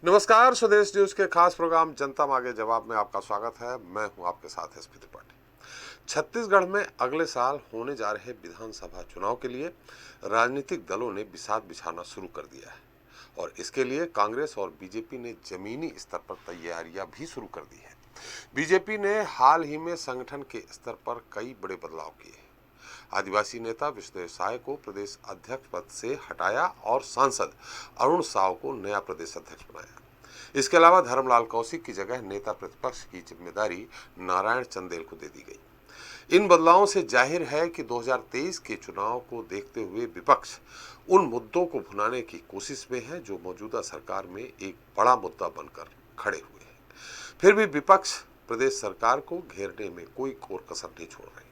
नमस्कार, स्वदेश न्यूज के खास प्रोग्राम जनता मांगे जवाब में आपका स्वागत है। मैं हूं आपके साथ एसपी त्रिपाठी। छत्तीसगढ़ में अगले साल होने जा रहे विधानसभा चुनाव के लिए राजनीतिक दलों ने बिसात बिछाना शुरू कर दिया है और इसके लिए कांग्रेस और बीजेपी ने जमीनी स्तर पर तैयारियां भी शुरू कर दी है। बीजेपी ने हाल ही में संगठन के स्तर पर कई बड़े बदलाव किए हैं। आदिवासी नेता विष्णुदेव साय को प्रदेश अध्यक्ष पद से हटाया और सांसद अरुण साव को नया प्रदेश अध्यक्ष बनाया। इसके अलावा धर्मलाल कौशिक की जगह नेता प्रतिपक्ष की जिम्मेदारी नारायण चंदेल को दे दी गई। इन बदलावों से जाहिर है कि 2023 के चुनाव को देखते हुए विपक्ष उन मुद्दों को भुनाने की कोशिश में है जो मौजूदा सरकार में एक बड़ा मुद्दा बनकर खड़े हुए हैं। फिर भी विपक्ष प्रदेश सरकार को घेरने में कोई कोर कसर नहीं छोड़ रही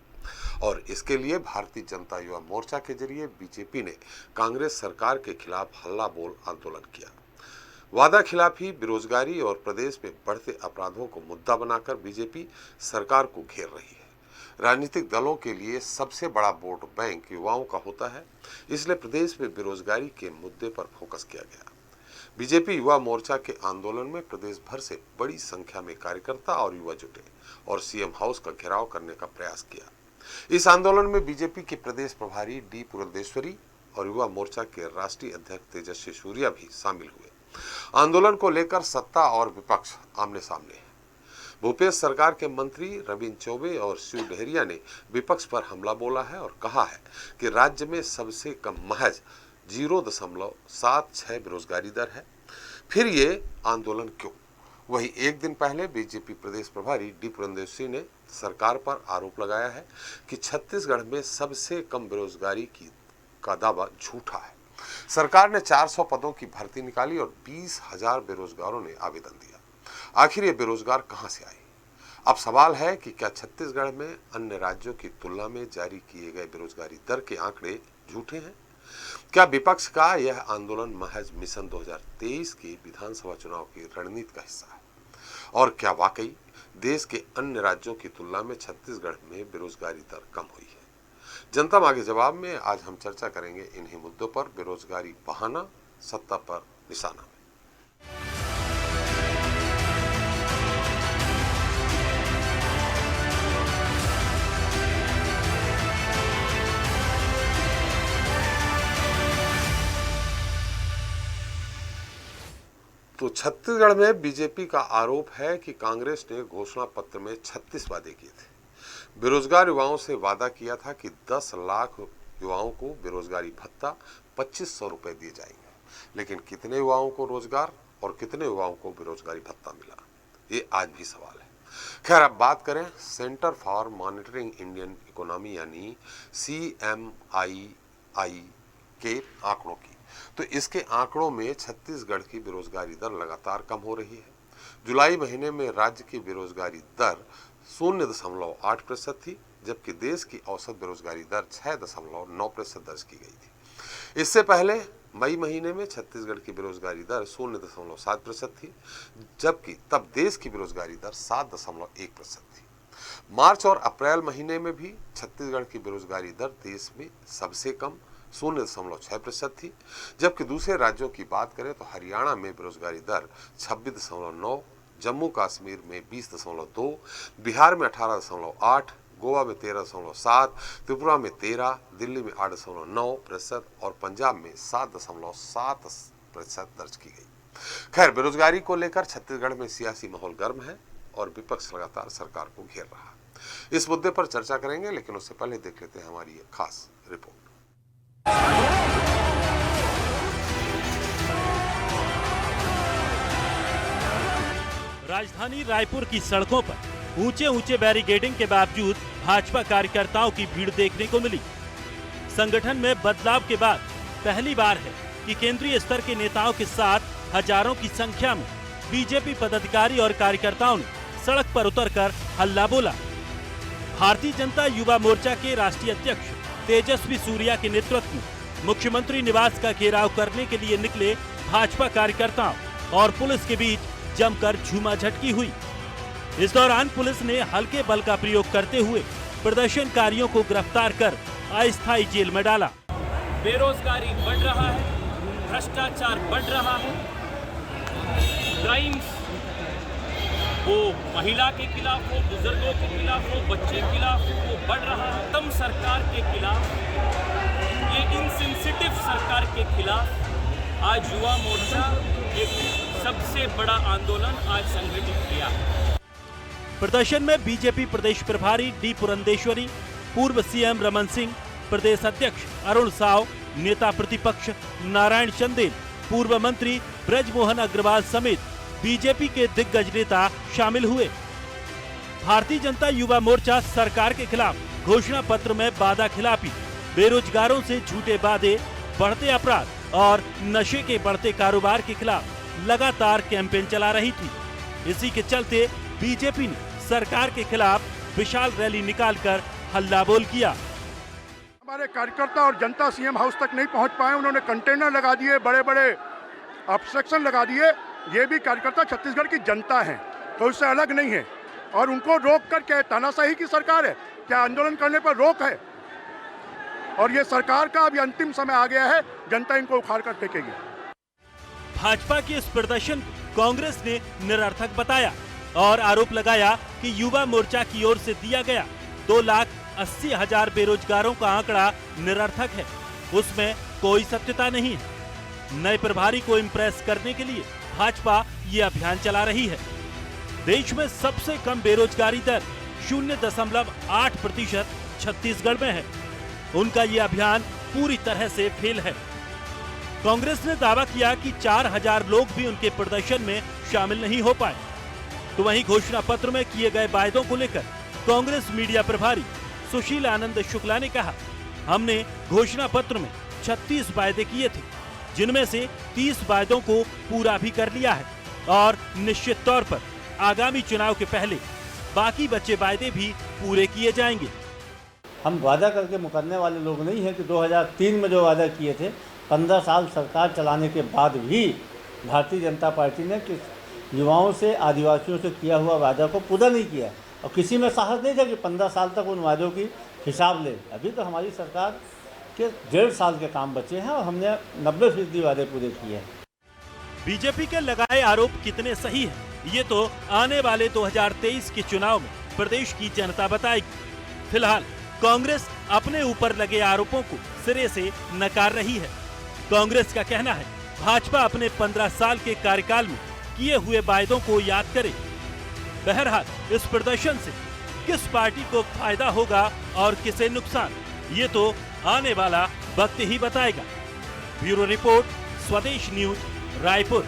और इसके लिए भारतीय जनता युवा मोर्चा के जरिए बीजेपी ने कांग्रेस सरकार के खिलाफ हल्ला बोल आंदोलन किया। वादा खिलाफी, बेरोजगारी और प्रदेश में बढ़ते अपराधों को मुद्दा बनाकर बीजेपी सरकार को घेर रही है। राजनीतिक दलों के लिए सबसे बड़ा वोट बैंक युवाओं का होता है, इसलिए प्रदेश में बेरोजगारी के मुद्दे पर फोकस किया गया। बीजेपी युवा मोर्चा के आंदोलन में प्रदेश भर से बड़ी संख्या में कार्यकर्ता और युवा जुटे और सीएम हाउस का घेराव करने का प्रयास किया। इस आंदोलन में बीजेपी के प्रदेश प्रभारी डी पुरंदेश्वरी और युवा मोर्चा के राष्ट्रीय अध्यक्ष तेजस्वी सूर्या भी शामिल हुए। आंदोलन को लेकर सत्ता और विपक्ष आमने सामने है। भूपेश सरकार के मंत्री रविंद्र चौबे और शिव डहरिया ने विपक्ष पर हमला बोला है और कहा है कि राज्य में सबसे कम महज 0.76 बेरोजगारी दर है। फिर ये आंदोलन क्यों? वही एक दिन पहले बीजेपी प्रदेश प्रभारी डी पुरंदेश्वरी ने सरकार पर आरोप लगाया है कि छत्तीसगढ़ में सबसे कम बेरोजगारी का दावा झूठा है। सरकार ने 400 पदों की भर्ती निकाली और 20,000 बेरोजगारों ने आवेदन दिया। आखिर ये बेरोजगार कहां से आए? अब सवाल है कि क्या छत्तीसगढ़ में अन्य राज्यों की तुलना में जारी किए गए बेरोजगारी दर के आंकड़े झूठे हैं? क्या विपक्ष का यह आंदोलन महज मिशन 2023 के विधानसभा चुनाव की रणनीति का हिस्सा है? और क्या वाकई देश के अन्य राज्यों की तुलना में छत्तीसगढ़ में बेरोजगारी दर कम हुई है? जनता मांगे जवाब में आज हम चर्चा करेंगे इन्हीं मुद्दों पर। बेरोजगारी बहाना, सत्ता पर निशाना। तो छत्तीसगढ़ में बीजेपी का आरोप है कि कांग्रेस ने घोषणा पत्र में 36 वादे किए थे। बेरोजगार युवाओं से वादा किया था कि 10 लाख युवाओं को बेरोजगारी भत्ता 2500 रुपए दिए जाएंगे, लेकिन कितने युवाओं को रोजगार और कितने युवाओं को बेरोजगारी भत्ता मिला, ये आज भी सवाल है। खैर, अब बात करें centre for monitoring Indian economy यानी CMII के आंकड़ों की, तो इसके आंकड़ों में छत्तीसगढ़ की बेरोजगारी दर लगातार कम हो रही है। जुलाई महीने में राज्य की बेरोजगारी दर 0.8% थी, जबकि देश की औसत बेरोजगारी दर 6.9% दर्ज की गई थी। इससे पहले मई महीने में छत्तीसगढ़ की बेरोजगारी दर 0.7% थी, जबकि तब देश की बेरोजगारी दर 7.1% थी। मार्च और अप्रैल महीने में भी छत्तीसगढ़ की बेरोजगारी दर देश में सबसे कम 0.6% थी, जबकि दूसरे राज्यों की बात करें तो हरियाणा में बेरोजगारी दर 26.9, जम्मू कश्मीर में 20.2, बिहार में 18.8, गोवा में 13.7, त्रिपुरा में 13, दिल्ली में 8.9% और पंजाब में 7.7% दर्ज की गई। खैर, बेरोजगारी को लेकर छत्तीसगढ़ में सियासी माहौल गर्म है और विपक्ष लगातार सरकार को घेर रहा है। इस मुद्दे पर चर्चा करेंगे, लेकिन उससे पहले देख लेते हैं हमारी एक खास रिपोर्ट। राजधानी रायपुर की सड़कों पर ऊंचे ऊंचे बैरिकेडिंग के बावजूद भाजपा कार्यकर्ताओं की भीड़ देखने को मिली। संगठन में बदलाव के बाद पहली बार है कि केंद्रीय स्तर के नेताओं के साथ हजारों की संख्या में बीजेपी पदाधिकारी और कार्यकर्ताओं ने सड़क पर उतरकर हल्ला बोला। भारतीय जनता युवा मोर्चा के राष्ट्रीय अध्यक्ष तेजस्वी सूर्या के नेतृत्व में मुख्यमंत्री निवास का घेराव करने के लिए निकले भाजपा कार्यकर्ताओं और पुलिस के बीच जमकर झूमाझटकी हुई। इस दौरान पुलिस ने हल्के बल का प्रयोग करते हुए प्रदर्शनकारियों को गिरफ्तार कर अस्थायी जेल में डाला। बेरोजगारी बढ़ रहा है, भ्रष्टाचार बढ़ रहा है, क्राइम्स, वो महिला के खिलाफ हो, बुजुर्गों के खिलाफ हो, बच्चे के खिलाफ हो, वो बढ़ रहा है। तम सरकार के खिलाफ, ये इनसेंसिटिव सरकार के खिलाफ आज युवा मोर्चा एक सबसे बड़ा आंदोलन आज संगठित किया। प्रदर्शन में बीजेपी प्रदेश प्रभारी डी पुरंदेश्वरी, पूर्व सीएम रमन सिंह, प्रदेश अध्यक्ष अरुण साव, नेता प्रतिपक्ष नारायण चंदेल, पूर्व मंत्री ब्रजमोहन अग्रवाल समेत बीजेपी के दिग्गज नेता शामिल हुए। भारतीय जनता युवा मोर्चा सरकार के खिलाफ घोषणा पत्र में वादा खिलाफी, बेरोजगारों से झूठे वादे, बढ़ते अपराध और नशे के बढ़ते कारोबार के खिलाफ लगातार कैंपेन चला रही थी। इसी के चलते बीजेपी ने सरकार के खिलाफ विशाल रैली निकालकर हल्ला बोल किया। हमारे कार्यकर्ता और जनता सीएम हाउस तक नहीं पहुंच पाए, उन्होंने कंटेनर लगा दिए, बड़े बड़े ऑब्स्ट्रक्शन लगा दिए। ये भी कार्यकर्ता छत्तीसगढ़ की जनता है, तो उससे अलग नहीं है। और उनको रोक कर क्या तानाशाही की सरकार है, क्या आंदोलन करने पर रोक है? और ये सरकार का अभी अंतिम समय आ गया है, जनता इनको उखाड़ कर फेंकेगी। भाजपा के इस प्रदर्शन को कांग्रेस ने निरर्थक बताया और आरोप लगाया कि युवा मोर्चा की ओर से दिया गया 2,80,000 बेरोजगारों का आंकड़ा निरर्थक है, उसमें कोई सत्यता नहीं है। नए प्रभारी को इम्प्रेस करने के लिए भाजपा ये अभियान चला रही है। देश में सबसे कम बेरोजगारी दर 0.8% छत्तीसगढ़ में है। उनका ये अभियान पूरी तरह से फेल है। कांग्रेस ने दावा किया कि 4,000 लोग भी उनके प्रदर्शन में शामिल नहीं हो पाए। तो वहीं घोषणा पत्र में किए गए वायदों को लेकर कांग्रेस मीडिया प्रभारी सुशील आनंद शुक्ला ने कहा, हमने घोषणा पत्र में 36 वायदे किए थे, जिनमें से 30 वायदों को पूरा भी कर लिया है और निश्चित तौर पर आगामी चुनाव के पहले बाकी बचे वायदे भी पूरे किए जाएंगे। हम वादा करके मुकरने वाले लोग नहीं हैं कि 2003 में जो वादा किए थे, 15 साल सरकार चलाने के बाद भी भारतीय जनता पार्टी ने युवाओं से, आदिवासियों से किया हुआ वादा को पूरा नहीं किया और किसी में साहस नहीं था कि 15 साल तक उन वादों की हिसाब ले। अभी तो हमारी सरकार के 1.5 साल के काम बचे हैं और हमने 90% वादे पूरे किए हैं। बीजेपी के लगाए आरोप कितने सही हैं, ये तो आने वाले 2023 के चुनाव में प्रदेश की जनता बताएगी। फिलहाल कांग्रेस अपने ऊपर लगे आरोपों को सिरे से नकार रही है। कांग्रेस का कहना है, भाजपा अपने 15 साल के कार्यकाल में किए हुए वायदों को याद करे। बहरहाल इस प्रदर्शन से किस पार्टी को फायदा होगा और किसे नुकसान, ये तो आने वाला वक्त ही बताएगा। ब्यूरो रिपोर्ट, स्वदेश न्यूज, रायपुर।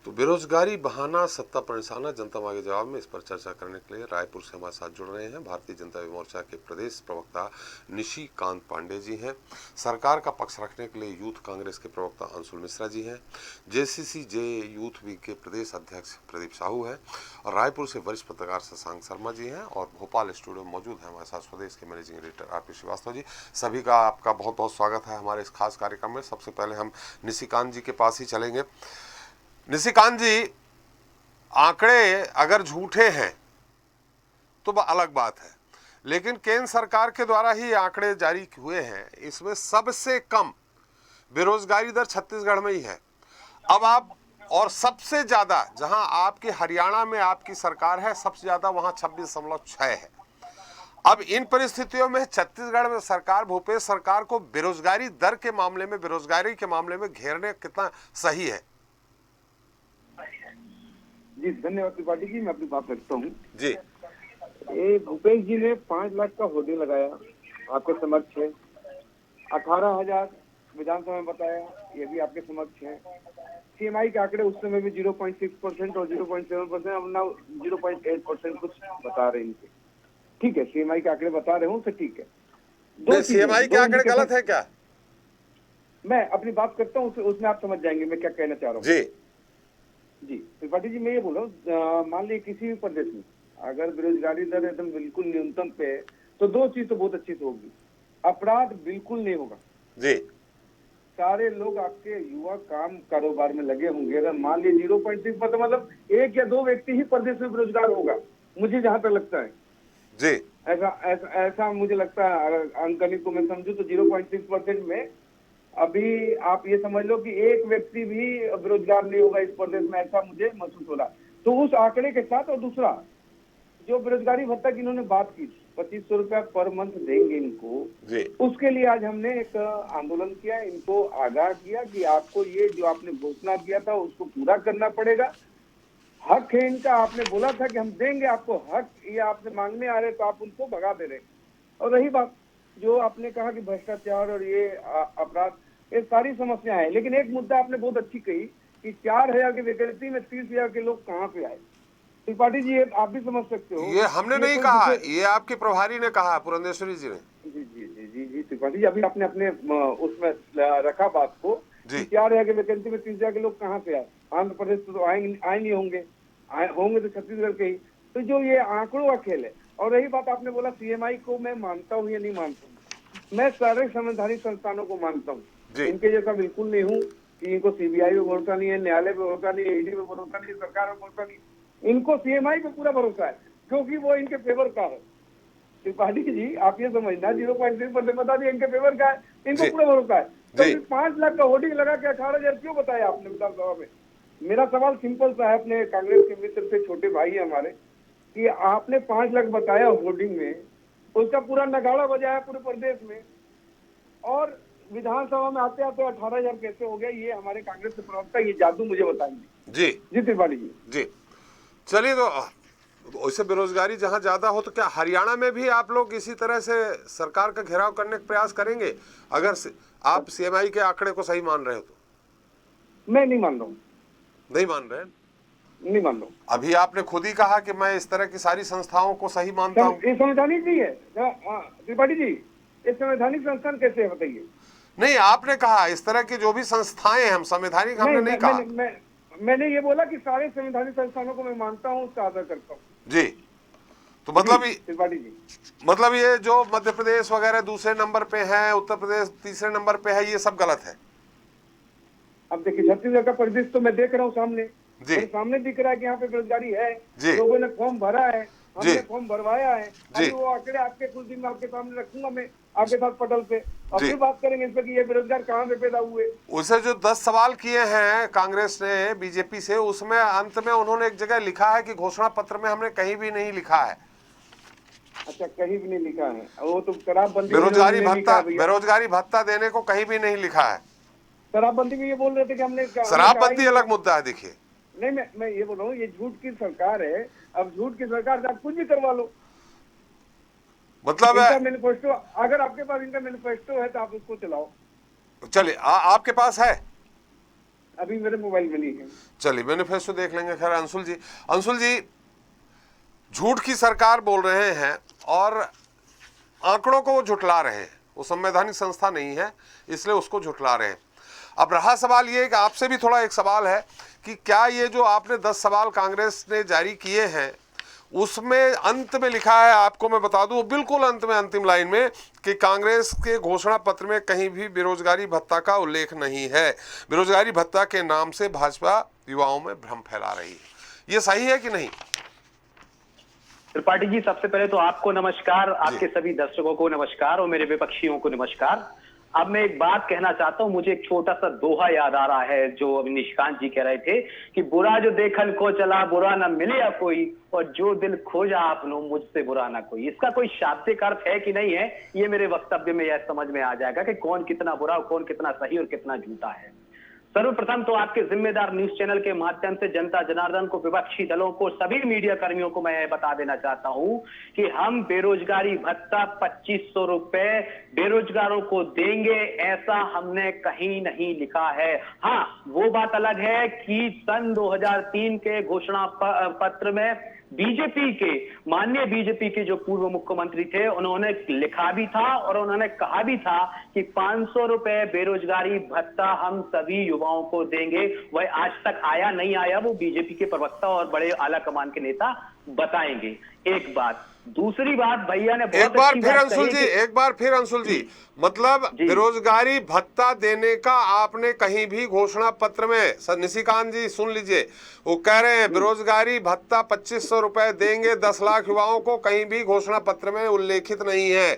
तो बेरोजगारी बहाना, सत्ता पर निशाना, जनता मांगे जवाब में इस पर चर्चा करने के लिए रायपुर से हमारे साथ जुड़ रहे हैं भारतीय जनता मोर्चा के प्रदेश प्रवक्ता निशिकांत पांडे जी हैं। सरकार का पक्ष रखने के लिए यूथ कांग्रेस के प्रवक्ता अंशुल मिश्रा जी हैं। जेसीसी जे यूथ वीक के प्रदेश अध्यक्ष प्रदीप साहू हैं और रायपुर से वरिष्ठ पत्रकार शशांक शर्मा जी हैं और भोपाल स्टूडियो में मौजूद हैं हमारे साथ स्वदेश के managing editor RP Srivastava ji. सभी का आपका बहुत बहुत स्वागत है हमारे इस खास कार्यक्रम में। सबसे पहले हम निशिकांत जी के पास ही चलेंगे। निशिकांत जी, आंकड़े अगर झूठे हैं तो वह अलग बात है, लेकिन केंद्र सरकार के द्वारा ही आंकड़े जारी हुए हैं। इसमें सबसे कम बेरोजगारी दर छत्तीसगढ़ में ही है। अब आप, और सबसे ज्यादा जहां आपके हरियाणा में आपकी सरकार है, सबसे ज्यादा वहां 26.6 है। अब इन परिस्थितियों में छत्तीसगढ़ में सरकार, भूपेश सरकार को बेरोजगारी दर के मामले में, बेरोजगारी के मामले में घेरने कितना सही है? जी धन्यवाद त्रिपाठी जी, मैं अपनी बात रखता हूँ जी। ये भूपेश जी ने 5 लाख का होर्डिंग लगाया आपके समक्ष है, 18,000 विधानसभा में बताया, ये भी आपके समक्ष है। सीएमआई के आंकड़े उस समय भी 0.6% और 0.7%, अब ना 0.8% कुछ बता रहे हैं इनके। ठीक है, सीएमआई के आंकड़े बता रहे हूँ तो ठीक है। सीएमआई के आंकड़े गलत है क्या? मैं अपनी बात करता हूँ, उसमें आप समझ जाएंगे मैं क्या कहना चाह रहा हूँ। जी त्रिपाठी जी, मैं ये बोल रहा हूँ, मान लीजिए किसी भी प्रदेश में अगर बेरोजगारी दर एकदम बिल्कुल न्यूनतम पे है तो 2 चीज तो बहुत अच्छी से होगी। अपराध बिल्कुल नहीं होगा जी। सारे लोग आपके युवा काम कारोबार में लगे होंगे। अगर मान लीजिए 0.6 पर, मतलब 1 या 2 व्यक्ति ही प्रदेश में बेरोजगार होगा, मुझे जहां तक लगता है जी। ऐसा मुझे लगता है। अगर अंकगणित को मैं समझू तो 0.6% में अभी आप ये समझ लो कि एक व्यक्ति भी बेरोजगार नहीं होगा इस प्रदेश में, ऐसा मुझे महसूस हो रहा। तो उस आंकड़े के साथ, और दूसरा जो बेरोजगारी भत्ता की इन्होंने बात की, 2500 रुपया पर मंथ देंगे इनको जी। उसके लिए आज हमने एक आंदोलन किया, इनको आगाह किया कि आपको ये जो आपने घोषणा किया था उसको पूरा करना पड़ेगा। हक है इनका, आपने बोला था कि हम देंगे आपको हक, ये आपसे मांगने आ रहे तो आप उनको भगा दे रहे। और रही बात जो आपने कहा कि भ्रष्टाचार और ये अपराध, ये सारी समस्याएं हैं, लेकिन एक मुद्दा आपने बहुत अच्छी कही कि 4000 की वैकेंसी में 30,000 के लोग कहाँ पे आए। त्रिपाठी जी, ये आप भी समझ सकते हो, ये हमने नहीं कहा, ये आपके प्रभारी ने कहा, पुरंदेश्वरी जी ने। जी जी जी जी जी त्रिपाठी जी, अभी आपने अपने उसमें रखा बात को जी। 4000 की वैकेंसी में 30,000 के लोग कहाँ से आए? आंध्र प्रदेश तो आए नहीं होंगे, होंगे तो छत्तीसगढ़ के ही। तो जो ये आंकड़ों का खेल है। और रही बात आपने बोला सीएमआई को मैं मानता हूँ या नहीं मानता हूँ, मैं सारे संवैधानिक संस्थानों को मानता हूँ, इनके जैसा बिल्कुल नहीं हूँ कि इनको सीबीआई पे भरोसा नहीं है, न्यायालय पे भरोसा नहीं है, ईडी पे भरोसा नहीं है, सरकार पे भरोसा नहीं है। इनको सीएमआई पे पूरा भरोसा है क्योंकि वो इनके फेवर का है। त्रिपाठी जी आप ये समझना, 0.3% बता दिया इनके फेवर का है, इनको पूरा भरोसा है। तो 5 लाख का होर्डिंग लगा के 18,000 क्यों बताया आपने विधानसभा में? मेरा सवाल सिंपल सा है, अपने कांग्रेस के मित्र से, छोटे भाई है हमारे, कि आपने 5 लाख बताया होर्डिंग में, उसका पूरा नगाड़ा बजाया पूरे प्रदेश में, और विधानसभा में आते आते 18,000 कैसे हो गया? ये हमारे कांग्रेस के प्रवक्ता ये जादू मुझे बताएंगे। जी जी त्रिपाठी जी। जी चलिए, तो वैसे बेरोजगारी जहां ज्यादा हो तो क्या हरियाणा में भी आप लोग इसी तरह से सरकार का घेराव करने का प्रयास करेंगे, अगर आप सीएमआई के आंकड़े को सही मान रहे हो तो? मैं नहीं मान रहा हूँ। नहीं मान रहे? नहीं मान रहा हूँ। अभी आपने खुद ही कहा कि मैं इस तरह की सारी संस्थाओं को सही मानता हूँ। ये संवैधानिक नहीं है त्रिपाठी जी, ये संवैधानिक संस्थान कैसे है बताइए? नहीं, आपने कहा इस तरह की जो भी संस्थाएं हैं हम संवैधानिक, हमने नहीं कहा। मैंने ये बोला कि सारे संवैधानिक संस्थानों को मैं मानता हूँ, उसका आदर करता हूँ। जी, तो मतलब त्रिपाठी जी, मतलब ये जो मध्य प्रदेश वगैरह दूसरे नंबर पे है, उत्तर प्रदेश तीसरे नंबर पे है, ये सब गलत है। अब देखिए छत्तीसगढ़ का परिदृश्य तो मैं देख रहा हूँ सामने, मेरे सामने दिख रहा है कि यहाँ पे बेरोजगारी है, लोगों ने फॉर्म भरा है, हमने फॉर्म भरवाया है। अभी वो आंकड़े आपके कुछ दिन में आपके सामने रखूंगा मैं आपके साथ पटल पे, और फिर बात करेंगे इस पर कि ये बेरोजगार कहाँ पे पैदा हुए। उसे जो 10 सवाल किए हैं कांग्रेस ने बीजेपी से, उसमें अंत में उन्होंने एक जगह लिखा है कि घोषणा पत्र में हमने कहीं भी नहीं लिखा है। अच्छा, कहीं भी नहीं लिखा है? वो तो शराबबंदी, बेरोजगारी भत्ता देने को कहीं भी नहीं लिखा है। शराबबंदी में ये बोल रहे थे कि हमने, शराबबंदी अलग मुद्दा है। देखिए, नहीं, मैं ये बोल रहा हूँ, ये झूठ की सरकार है। अब झूठ की सरकार से आप कुछ भी करवा लो, मतलब मैनिफेस्टो, अगर आपके पास इनका मैनिफेस्टो है तो आप उसको चलाओ। चलिए, आपके पास है? अभी मेरे मोबाइल में नहीं है। चलिए मैनिफेस्टो देख लेंगे। खैर अंशुल जी झूठ की सरकार बोल रहे हैं और आंकड़ों को वो झुटला रहे हैं। वो संवैधानिक संस्था नहीं है, इसलिए उसको झुटला रहे हैं। अब रहा सवाल ये कि आपसे भी थोड़ा एक सवाल है कि क्या ये जो आपने 10 सवाल कांग्रेस ने जारी किए हैं, उसमें अंत में लिखा है, आपको मैं बता दूं बिल्कुल अंत में, अंतिम लाइन में, कि कांग्रेस के घोषणा पत्र में कहीं भी बेरोजगारी भत्ता का उल्लेख नहीं है। बेरोजगारी भत्ता के नाम से भाजपा युवाओं में भ्रम फैला रही है। ये सही है कि नहीं? त्रिपाठी जी, सबसे पहले तो आपको नमस्कार, आपके सभी दर्शकों को नमस्कार और मेरे विपक्षियों को नमस्कार। अब मैं एक बात कहना चाहता हूं, मुझे एक छोटा सा दोहा याद आ रहा है जो अभी निशिकांत जी कह रहे थे कि बुरा जो देखन को चला बुरा न मिले या कोई, और जो दिल खोजा आपनो मुझसे बुरा ना कोई। इसका कोई शाब्दिक अर्थ है कि नहीं है, ये मेरे वक्तव्य में यह समझ में आ जाएगा कि कौन कितना बुरा और कौन कितना सही और कितना झूठा है। सर्वप्रथम तो आपके जिम्मेदार न्यूज चैनल के माध्यम से जनता जनार्दन को, विपक्षी दलों को, सभी मीडिया कर्मियों को मैं बता देना चाहता हूं कि हम बेरोजगारी भत्ता 2500 रुपए बेरोजगारों को देंगे, ऐसा हमने कहीं नहीं लिखा है। हाँ, वो बात अलग है कि सन 2003 के घोषणा पत्र में बीजेपी के, माननीय बीजेपी के जो पूर्व मुख्यमंत्री थे, उन्होंने लिखा भी था और उन्होंने कहा भी था कि 500 रुपए बेरोजगारी भत्ता हम सभी युवाओं को देंगे। वह आज तक आया नहीं आया, वो बीजेपी के प्रवक्ता और बड़े आला कमान के नेता बताएंगे। एक बात। दूसरी बात, भैया ने एक बार फिर अंशुल जी मतलब बेरोजगारी भत्ता देने का आपने कहीं भी घोषणा पत्र में, सर निशिकांत जी सुन लीजिए, वो कह रहे हैं बेरोजगारी भत्ता 2500 रुपए देंगे 10 लाख युवाओं को, कहीं भी घोषणा पत्र में उल्लेखित नहीं है।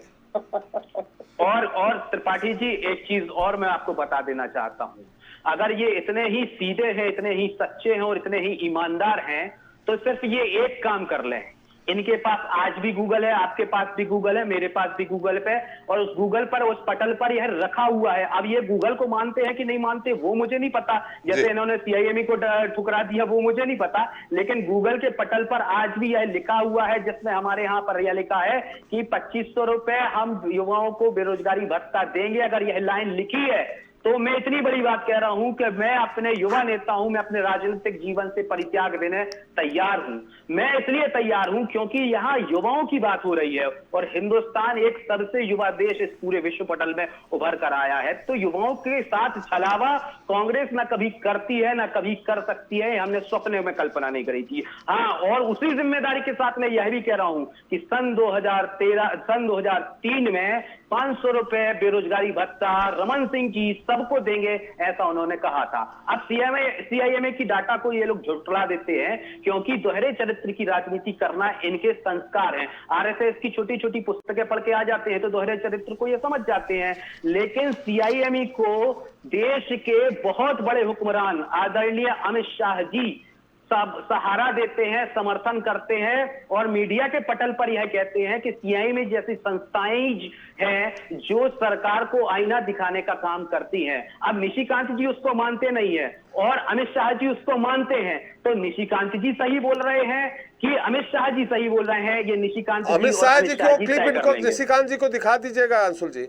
और त्रिपाठी जी एक चीज और मैं आपको बता देना चाहता हूं, अगर ये इतने ही सीधे हैं, इतने ही सच्चे हैं और इतने ही ईमानदार हैं तो सिर्फ ये एक काम कर लें, इनके पास आज भी गूगल है, आपके पास भी गूगल है, मेरे पास भी गूगल पे, और उस गूगल पर उस पटल पर यह रखा हुआ है। अब ये गूगल को मानते हैं कि नहीं मानते वो मुझे नहीं पता, जैसे इन्होंने सीआईएमई को ठुकरा दिया वो मुझे नहीं पता, लेकिन गूगल के पटल पर आज भी यह लिखा हुआ है, जिसमें हमारे यहाँ पर यह लिखा है कि 2500 रुपए हम युवाओं को बेरोजगारी भत्ता देंगे। अगर यह लाइन लिखी है तो मैं इतनी बड़ी बात कह रहा हूं कि मैं अपने युवा नेता हूं, मैं अपने राजनीतिक जीवन से परित्याग देने तैयार हूं। मैं इसलिए तैयार हूं क्योंकि यहां युवाओं की बात हो रही है और हिंदुस्तान एक सबसे युवा देश इस पूरे विश्व पटल में उभर कर आया है। तो युवाओं के साथ छलावा कांग्रेस ना कभी करती है ना कभी कर सकती है, हमने स्वप्न में कल्पना नहीं करी थी। हाँ, और उसी जिम्मेदारी के साथ मैं यह भी कह रहा हूं कि सन 2003 में 500 रुपए बेरोजगारी भत्ता रमन सिंह जी सबको देंगे, ऐसा उन्होंने कहा था। अब सीआईएमए की डाटा को ये लोग झुठला देते हैं क्योंकि दोहरे चरित्र की राजनीति करना इनके संस्कार हैं। आरएसएस की छोटी छोटी पुस्तकें पढ़ के आ जाते हैं तो दोहरे चरित्र को ये समझ जाते हैं, लेकिन सीआईएमई को देश के बहुत बड़े हुक्मरान आदरणीय अमित शाह जी सब सहारा देते हैं, समर्थन करते हैं और मीडिया के पटल पर यह कहते हैं कि सीआईएमई जैसी संस्थाएं हैं जो सरकार को आईना दिखाने का काम करती हैं। अब निशिकांत जी उसको मानते नहीं है और अमित शाह जी उसको मानते हैं, तो निशिकांत जी सही बोल रहे हैं कि अमित शाह जी सही बोल रहे हैं, ये निशिकांत जी अमित शाह जी को क्लिप इनको निशिकांत जी को दिखा दीजिएगा अंशुल जी।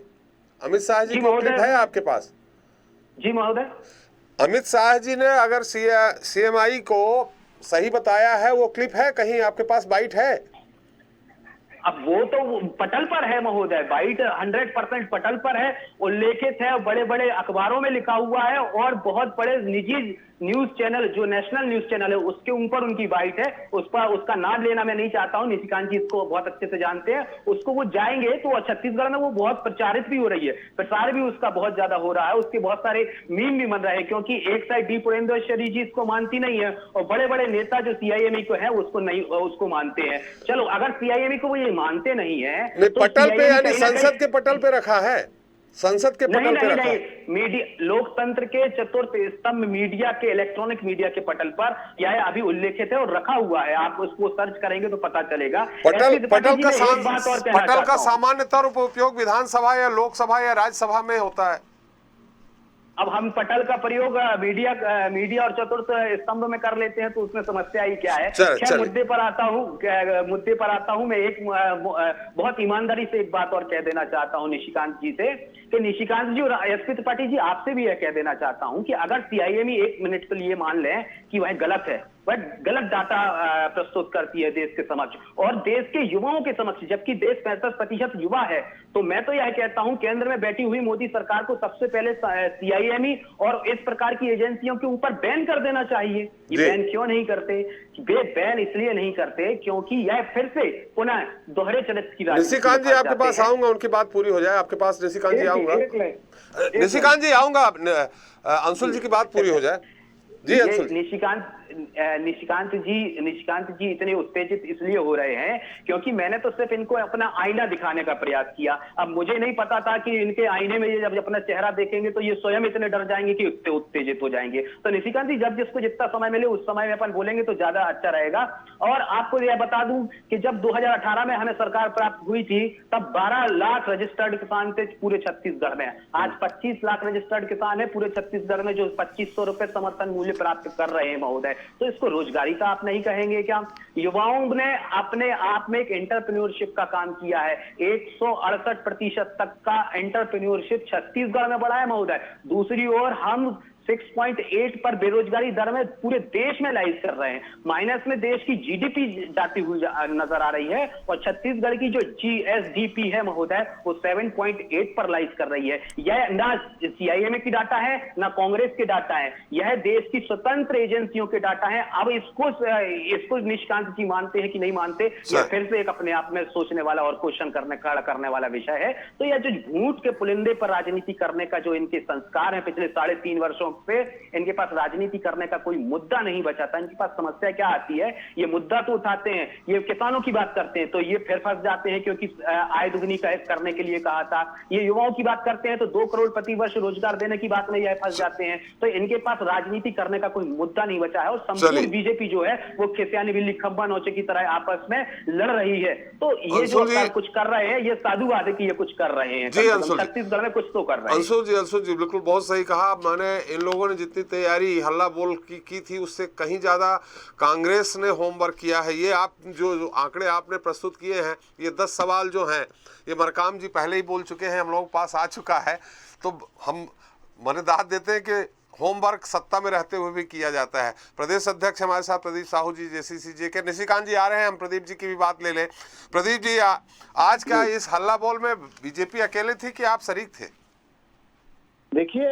अमित शाह जी को क्लिप है आपके पास? जी महोदय। अमित शाह जी ने अगर सीएमआई को सही बताया है, वो क्लिप है कहीं आपके पास? बाइट है? अब वो तो पटल पर है महोदय, बाइट 100% पटल पर है, उल्लेखित है, बड़े बड़े अखबारों में लिखा हुआ है और बहुत बड़े निजी न्यूज चैनल जो नेशनल न्यूज चैनल है उसके ऊपर उनकी बाइट है। उस पर उसका नाम लेना मैं नहीं चाहता हूं, निशिकांत जी इसको बहुत अच्छे से जानते हैं। उसको वो जाएंगे तो छत्तीसगढ़ में वो बहुत प्रचारित भी हो रही है, प्रसार भी उसका बहुत ज्यादा हो रहा है, उसके बहुत सारे मीम भी बन रहे हैं क्योंकि एक साइड डी पुरेंद्रेश्वरी जी इसको मानती नहीं है और बड़े बड़े नेता जो सीआईएमई को है उसको मानते हैं। चलो अगर सीआईएमई को वो ये मानते नहीं है तो पटल पे यानी संसद के पटल पे रखा है, संसद के पटल पे रखा है। मीडिया लोकतंत्र के चतुर्थ स्तंभ मीडिया के इलेक्ट्रॉनिक मीडिया के पटल पर यह अभी उल्लेखित है और रखा हुआ है, आप उसको सर्च करेंगे तो पता चलेगा। पटल का सामान्य तौर पर उपयोग विधानसभा या लोकसभा या राज्यसभा में होता है। अब हम पटल का प्रयोग मीडिया और चतुर्थ स्तंभ में कर लेते हैं तो उसमें समस्या ही क्या है। क्या मुद्दे पर आता हूं मैं एक बहुत ईमानदारी से एक बात और कह देना चाहता हूं निशिकांत जी से कि निशिकांत जी और एसपी त्रिपाठी जी आपसे भी यह कह देना चाहता हूं कि अगर सीआईएमई 1 मिनट के लिए मान लें कि वह गलत है, वह गलत डाटा प्रस्तुत करती है देश के समक्ष और देश के युवाओं के समक्ष, जबकि देश 65% युवा है, तो मैं तो यह कहता हूं केंद्र में बैठी हुई मोदी सरकार को सबसे पहले सीआईएमई और इस प्रकार की एजेंसियों के ऊपर बैन कर देना चाहिए। ये बैन क्यों नहीं करते? बैन इसलिए नहीं करते क्योंकि यह फिर से पुनः दोहरे चरित्र की राजनीति। निशिकांत जी आपके पास आऊंगा, उनकी बात पूरी हो जाए आपके पास। निशिकांत जी आऊंगा, निशिकांत जी आऊंगा, अंशुल जी की बात पूरी हो जाए। जी अंशुल। निशिकांत जी इतने उत्तेजित इसलिए हो रहे हैं क्योंकि मैंने तो सिर्फ इनको अपना आईना दिखाने का प्रयास किया। अब मुझे नहीं पता था कि इनके आईने में ये जब अपना चेहरा देखेंगे तो ये स्वयं इतने डर जाएंगे कि उत्तेजित हो जाएंगे। तो निशिकांत जी जब जिसको जितना समय मिले उस समय में अपन बोलेंगे तो ज्यादा अच्छा रहेगा। और आपको यह बता दूं कि जब 2018 में हमें सरकार प्राप्त हुई थी तब 12 लाख रजिस्टर्ड किसान थे पूरे छत्तीसगढ़ में। आज 25 लाख रजिस्टर्ड किसान है पूरे छत्तीसगढ़ में जो 2500 रुपए समर्थन मूल्य प्राप्त कर रहे हैं महोदय। तो इसको रोजगारी का आप नहीं कहेंगे क्या? युवाओं ने अपने आप में एक एंटरप्रेन्योरशिप का काम किया है। 168% तक का एंटरप्रेन्योरशिप छत्तीसगढ़ में बढ़ा है महोदय। दूसरी ओर हम 6.8 पर बेरोजगारी दर में पूरे देश में लाइज कर रहे हैं। माइनस में देश की जीडीपी जाती हुई नजर आ रही है और छत्तीसगढ़ की जो जीएसडीपी है महोदय वो 7.8 पर लाइज कर रही है। यह ना सीआईएमए की डाटा है ना कांग्रेस के डाटा है, यह देश की स्वतंत्र एजेंसियों के डाटा है। अब इसको निशिकांत जी मानते हैं कि नहीं मानते, यह फिर से एक अपने आप में सोचने वाला और क्वेश्चन करने वाला विषय है। तो यह जो झूठ के पुलिंदे पर राजनीति करने का जो इनके संस्कार है पिछले 3.5 वर्षों पे इनके पास राजनीति करने का कोई मुद्दा नहीं बचाता। इनके पास समस्या क्या आती है, ये मुद्दा तो उठाते हैं, ये किसानों की बात करते हैं तो ये फिर फंस जाते हैं क्योंकि आय दुगनी करने के लिए कहा था। ये युवाओं की बात करते हैं तो 2 करोड़ प्रति वर्ष रोजगार देने की बात में ये फंस जाते हैं। तो इनके पास राजनीति करने का कोई मुद्दा नहीं बचा है और संपूर्ण बीजेपी जो है वो खेतियानी बिल्ली खंबा नोचे की तरह आपस में लड़ रही है। तो ये जो कुछ कर रहे हैं ये साधुवाद है कि ये कुछ कर रहे हैं, छत्तीसगढ़ में कुछ तो कर रहे हैं। अंशुल जी बिल्कुल बहुत सही कहा। मैंने इन लोगों ने जितनी तैयारी हल्ला बोल की थी उससे कहीं ज्यादा कांग्रेस ने होमवर्क किया है। ये आप जो आंकड़े आपने प्रस्तुत किए हैं, ये 10 सवाल जो हैं ये मरकाम जी पहले ही बोल चुके हैं, हम लोगों के पास आ चुका है। तो हम मन दाद देते हैं कि होमवर्क सत्ता में रहते हुए भी किया जाता है। प्रदेश अध्यक्ष हमारे साथ प्रदीप साहू जी जेसीसी के, निशिकांत जी आ रहे हैं, हम प्रदीप जी की भी बात ले लें। प्रदीप जी आज क्या इस हल्ला बोल में बीजेपी अकेले थी कि आप शरीक थे? देखिए,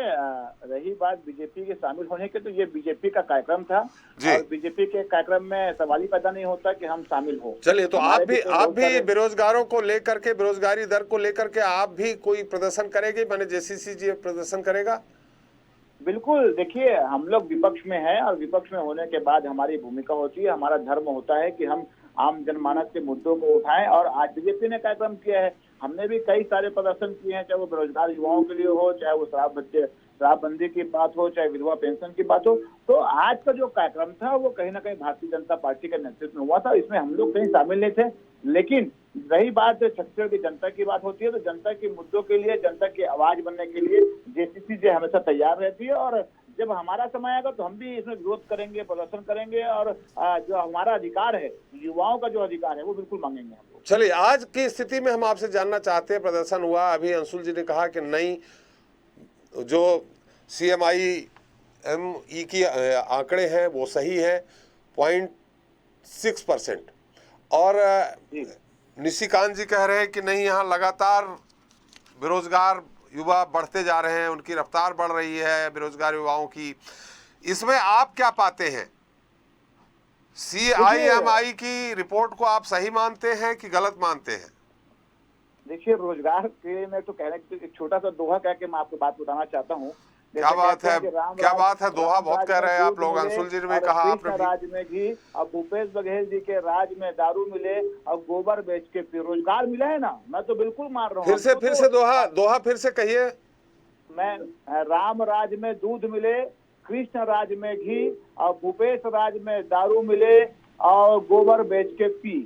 रही बात बीजेपी के शामिल होने के, तो ये बीजेपी का कार्यक्रम था और बीजेपी के कार्यक्रम में सवाल ही पैदा नहीं होता कि हम शामिल हो। चलिए, तो आप भी बेरोजगारों को लेकर के, बेरोजगारी दर को लेकर के आप भी कोई प्रदर्शन करेंगे? मैंने जेसीसी जी प्रदर्शन करेगा? बिल्कुल। देखिए, हम लोग विपक्ष में हैं और विपक्ष में होने के बाद हमारी भूमिका होती है, हमारा धर्म होता है कि हम आम जनमानस के मुद्दों को उठाएं। और आज बीजेपी ने कार्यक्रम किया है, हमने भी कई सारे प्रदर्शन किए हैं, चाहे वो बेरोजगार युवाओं के लिए हो, चाहे वो शराबबंदी की बात हो, चाहे विधवा पेंशन की बात हो। तो आज का जो कार्यक्रम था वो कहीं ना कहीं भारतीय जनता पार्टी के नेतृत्व में हुआ था, इसमें हम लोग कहीं शामिल नहीं थे। लेकिन रही बात छत्तीसगढ़ की जनता की बात होती है, तो जनता के मुद्दों के लिए, जनता की आवाज बनने के लिए जेसीसी जो हमेशा तैयार रहती है। और जब हमारा समय आएगा तो हम भी इसमें विरोध करेंगे, प्रदर्शन करेंगे और जो हमारा अधिकार है, युवाओं का जो अधिकार है, वो बिल्कुल मांगेंगे हम लोग। चलिए, आज की स्थिति में हम आपसे जानना चाहते हैं, प्रदर्शन हुआ, अभी अंशुल जी ने कहा कि नहीं, जो CMI-M की आंकड़े हैं वो सही है 0.6%, और निशिकांत जी कह रहे हैं कि नहीं, यहाँ लगातार बेरोजगार युवा बढ़ते जा रहे हैं, उनकी रफ्तार बढ़ रही है बेरोजगार युवाओं की। इसमें आप क्या पाते हैं? CIMI की रिपोर्ट को आप सही मानते हैं कि गलत मानते हैं? देखिए, रोजगार के मैं तो कहने की एक छोटा सा दोहा कह के मैं आपको बात बताना चाहता हूँ। क्या बात है, क्या बात है, दोहा बहुत कह रहे हैं आप लोग। अंशुल जी ने कहा, आपने राज में घी, अब भूपेश बघेल जी के राज में दारू मिले, अब गोबर बेच के फिर रोजगार मिला है ना। मैं तो बिल्कुल मान रहा हूँ। फिर से दोहा फिर से कहिए। मैं राम राज में दूध मिले, कृष्ण राज में घी, और भूपेश राज में दारू मिले और गोबर बेच के पी।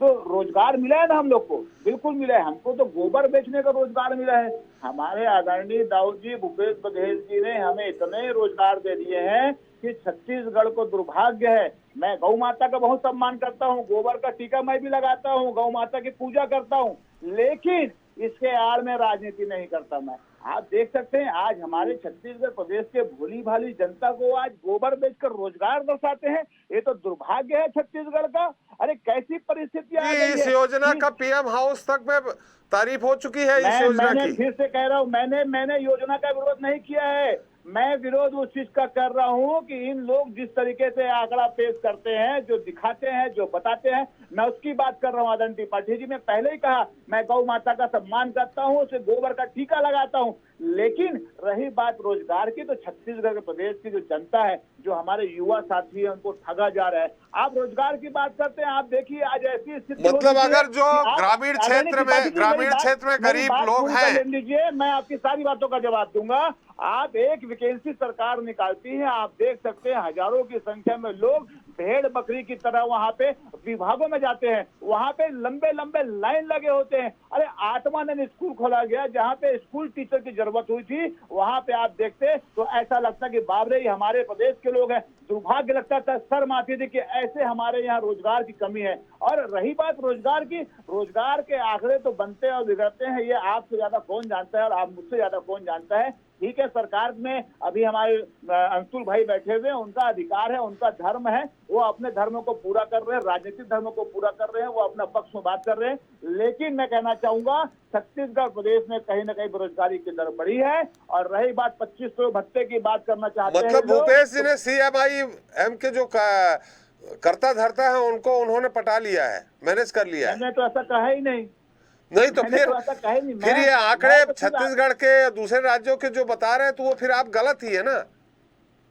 तो रोजगार मिला है ना हम लोग को, बिल्कुल मिला है। हमको तो गोबर बेचने का रोजगार मिला है। हमारे आदरणीय दाऊद जी, भूपेश बघेल जी ने हमें इतने रोजगार दे दिए हैं कि छत्तीसगढ़ को दुर्भाग्य है। मैं गौ माता का बहुत सम्मान करता हूँ, गोबर का टीका मैं भी लगाता हूँ, गौ माता की पूजा करता हूँ, लेकिन इसके आड़ में राजनीति नहीं करता मैं। आप देख सकते हैं आज हमारे छत्तीसगढ़ प्रदेश के भोली भाली जनता को आज गोबर बेचकर रोजगार दर्शाते हैं। ये तो दुर्भाग्य है छत्तीसगढ़ का। अरे कैसी परिस्थितियां आ गई है। इस योजना का PM हाउस तक में तारीफ हो चुकी है। इस योजना की फिर से कह रहा हूँ, मैंने योजना का विरोध नहीं किया है। मैं विरोध उस चीज का कर रहा हूँ कि इन लोग जिस तरीके से आंकड़ा पेश करते हैं, जो दिखाते हैं, जो बताते हैं, मैं उसकी बात कर रहा हूँ। आदरणीय त्रिपाठी जी, मैं पहले ही कहा, मैं गौ माता का सम्मान करता हूँ, उसे गोबर का टीका लगाता हूँ। लेकिन रही बात रोजगार की, तो छत्तीसगढ़ के प्रदेश की जो जनता है, जो हमारे युवा साथी है, उनको ठगा जा रहा है। आप रोजगार की बात करते हैं, आप देखिए आज ऐसी स्थिति, मतलब अगर जो ग्रामीण क्षेत्र में गरीब लोग हैं, लीजिए, मैं आपकी सारी बातों का जवाब दूंगा। आप एक वैकेंसी सरकार निकालती है, आप देख सकते हैं हजारों की संख्या में लोग भेड़ बकरी की तरह वहां पे विभागों में जाते हैं, वहां पे लंबे लंबे लाइन लगे होते हैं। अरे आत्मानंद स्कूल खोला गया, जहां पे स्कूल टीचर की जरूरत हुई थी, वहां पे आप देखते तो ऐसा लगता कि बाबरे ही हमारे प्रदेश के लोग हैं। दुर्भाग्य लगता था, शर्म आती थी कि ऐसे हमारे यहाँ रोजगार की कमी है। और रही बात रोजगार की, रोजगार के आंकड़े तो बनते और बिगड़ते हैं, ये आपसे ज्यादा कौन जानता है और आप मुझसे ज्यादा कौन जानता है। ठीक है, सरकार में अभी हमारे अंशुल भाई बैठे हुए हैं, उनका अधिकार है, उनका धर्म है, वो अपने धर्म को पूरा कर रहे हैं, राजनीतिक धर्म को पूरा कर रहे हैं, वो अपना पक्ष में बात कर रहे हैं। लेकिन मैं कहना चाहूंगा, छत्तीसगढ़ प्रदेश में कहीं ना कहीं बेरोजगारी की दर बढ़ी है। और रही बात 2500 भत्ते की बात करना चाहते हैं, मतलब भूपेश जी ने CMI-M के जो करता धरता है उनको उन्होंने पटा लिया है, मैनेज कर लिया है। मैंने तो ऐसा कहा ही नहीं। नहीं तो मैंने फिर तो ऐसा कहा ही नहीं। फिर मैं- ये आंकड़े मैं तो सिर्फ- छत्तीसगढ़ के दूसरे राज्यों के जो बता रहे हैं तो वो फिर आप गलत ही है ना।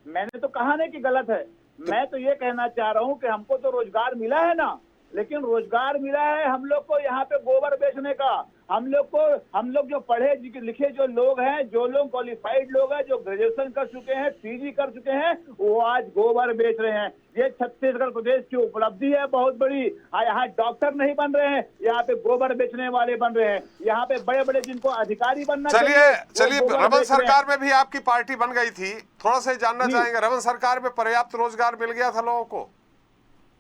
मैंने तो कहा नहीं कि गलत है। मैं तो ये कहना चाह रहा हूँ कि हमको तो रोजगार मिला है ना, लेकिन रोजगार मिला है हम लोग को यहाँ पे गोबर बेचने का। हम लोग जो पढ़े लिखे जो लोग हैं, जो लोग क्वालिफाइड लोग हैं, जो ग्रेजुएशन कर चुके हैं, पीजी कर चुके हैं, वो आज गोबर बेच रहे हैं। ये छत्तीसगढ़ प्रदेश की उपलब्धि है बहुत बड़ी। यहाँ डॉक्टर नहीं बन रहे हैं, यहाँ पे गोबर बेचने वाले बन रहे हैं। यहाँ पे बड़े बड़े जिनको अधिकारी बनना चलिए वो गोबर रमन बेच रहे हैं। सरकार में भी आपकी पार्टी बन गई थी, थोड़ा सा जानना चाहेंगे, रमन सरकार में पर्याप्त रोजगार मिल गया था लोगों को?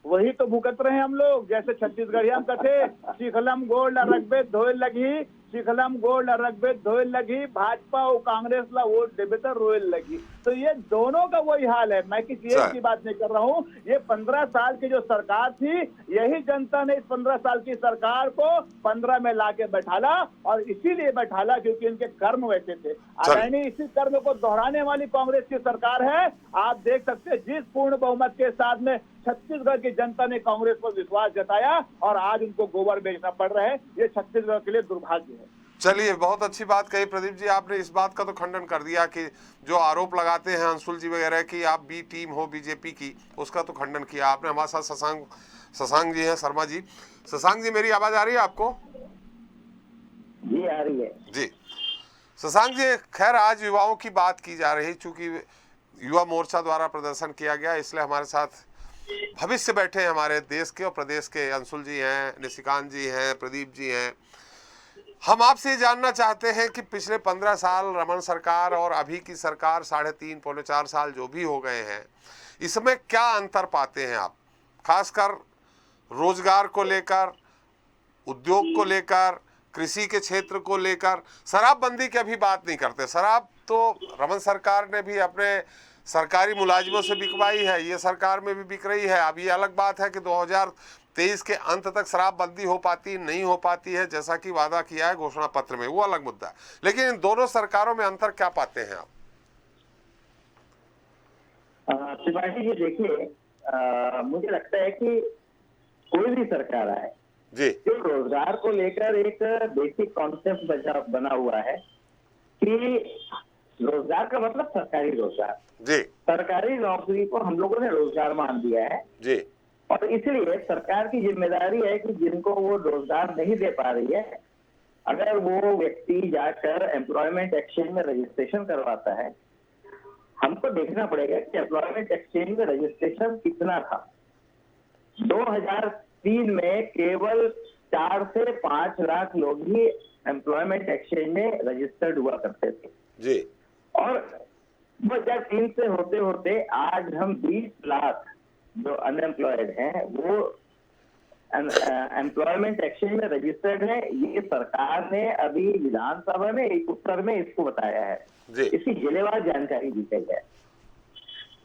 वही तो भुगत रहे हैं हम लोग। जैसे छत्तीसगढ़िया में कथे शिखलम गोल्ड रगबे धोए लगी, शिखलम गोल्ड रगबे धोए लगी, भाजपा और कांग्रेस ला वोट देवे तो रोए लगी। तो ये दोनों का वही हाल है। मैं किसी एक की बात नहीं कर रहा हूँ। ये 15 साल की जो सरकार थी, यही जनता ने इस 15 साल की सरकार को 15 में लाके बैठाला, और इसीलिए बैठाला क्योंकि इनके कर्म वैसे थे। अगर इसी कर्म को दोहराने वाली कांग्रेस की सरकार है। आप देख सकते हैं जिस पूर्ण बहुमत के साथ में छत्तीसगढ़ की जनता ने कांग्रेस पर विश्वास जताया, और आज उनको गोबर बेचना पड़ रहा है। ये छत्तीसगढ़ के लिए दुर्भाग्य है। चलिए, बहुत अच्छी बात कही प्रदीप जी, आपने इस बात का तो खंडन कर दिया कि जो आरोप लगाते हैं अंशुल जी वगैरह कि आप बी टीम हो बीजेपी की, उसका तो खंडन किया आपने। हमारे साथ शशांक जी हैं, शर्मा जी। शशांक जी, मेरी आवाज आ रही है आपको? जी आ रही है जी। शशांक जी, खैर आज युवाओं की बात की जा रही, चूंकि युवा मोर्चा द्वारा प्रदर्शन किया गया, इसलिए हमारे साथ भविष्य बैठे हैं हमारे देश के और प्रदेश के। अंशुल जी हैं, निशिकांत जी हैं, प्रदीप जी हैं। हम आपसे जानना चाहते हैं कि पिछले 15 साल रमन सरकार और अभी की सरकार 3.5 पौने 4 साल जो भी हो गए हैं, इसमें क्या अंतर पाते हैं आप, खासकर रोजगार को लेकर, उद्योग को लेकर, कृषि के क्षेत्र को लेकर? शराबबंदी की अभी बात नहीं करते। शराब तो रमन सरकार ने भी अपने सरकारी मुलाजिमों से बिकवाई है, ये सरकार में भी बिक रही है। अब ये अलग बात है कि 2023 के अंत तक शराबबंदी हो पाती नहीं हो पाती है, जैसा कि वादा किया है घोषणा पत्र में, वो अलग मुद्दा है। लेकिन इन दोनों सरकारों में अंतर क्या पाते हैं आप? त्रिपाठी जी, देखिए, मुझे लगता है कि कोई भी सरकार आए जी, जो रोजगार को लेकर एक बेसिक कॉन्सेप्ट बना हुआ है कि रोजगार का मतलब सरकारी रोजगार जी, सरकारी नौकरी को हम लोगों ने रोजगार मान दिया है जी, और इसलिए सरकार की जिम्मेदारी है कि जिनको वो रोजगार नहीं दे पा रही है, अगर वो व्यक्ति जाकर एम्प्लॉयमेंट एक्सचेंज में रजिस्ट्रेशन करवाता है, हमको देखना पड़ेगा कि एम्प्लॉयमेंट एक्सचेंज में रजिस्ट्रेशन कितना था। 2003 में केवल 4 से 5 लाख लोग ही एम्प्लॉयमेंट एक्सचेंज में रजिस्टर्ड हुआ करते थे जी, और 2003 से होते होते आज हम 20 लाख जो अनएम्प्लॉयड हैं वो एम्प्लॉयमेंट एक्सचेंज में रजिस्टर्ड है। ये सरकार ने अभी विधानसभा में एक उत्तर में इसको बताया है, इसकी जिलेवार जानकारी दी गई है।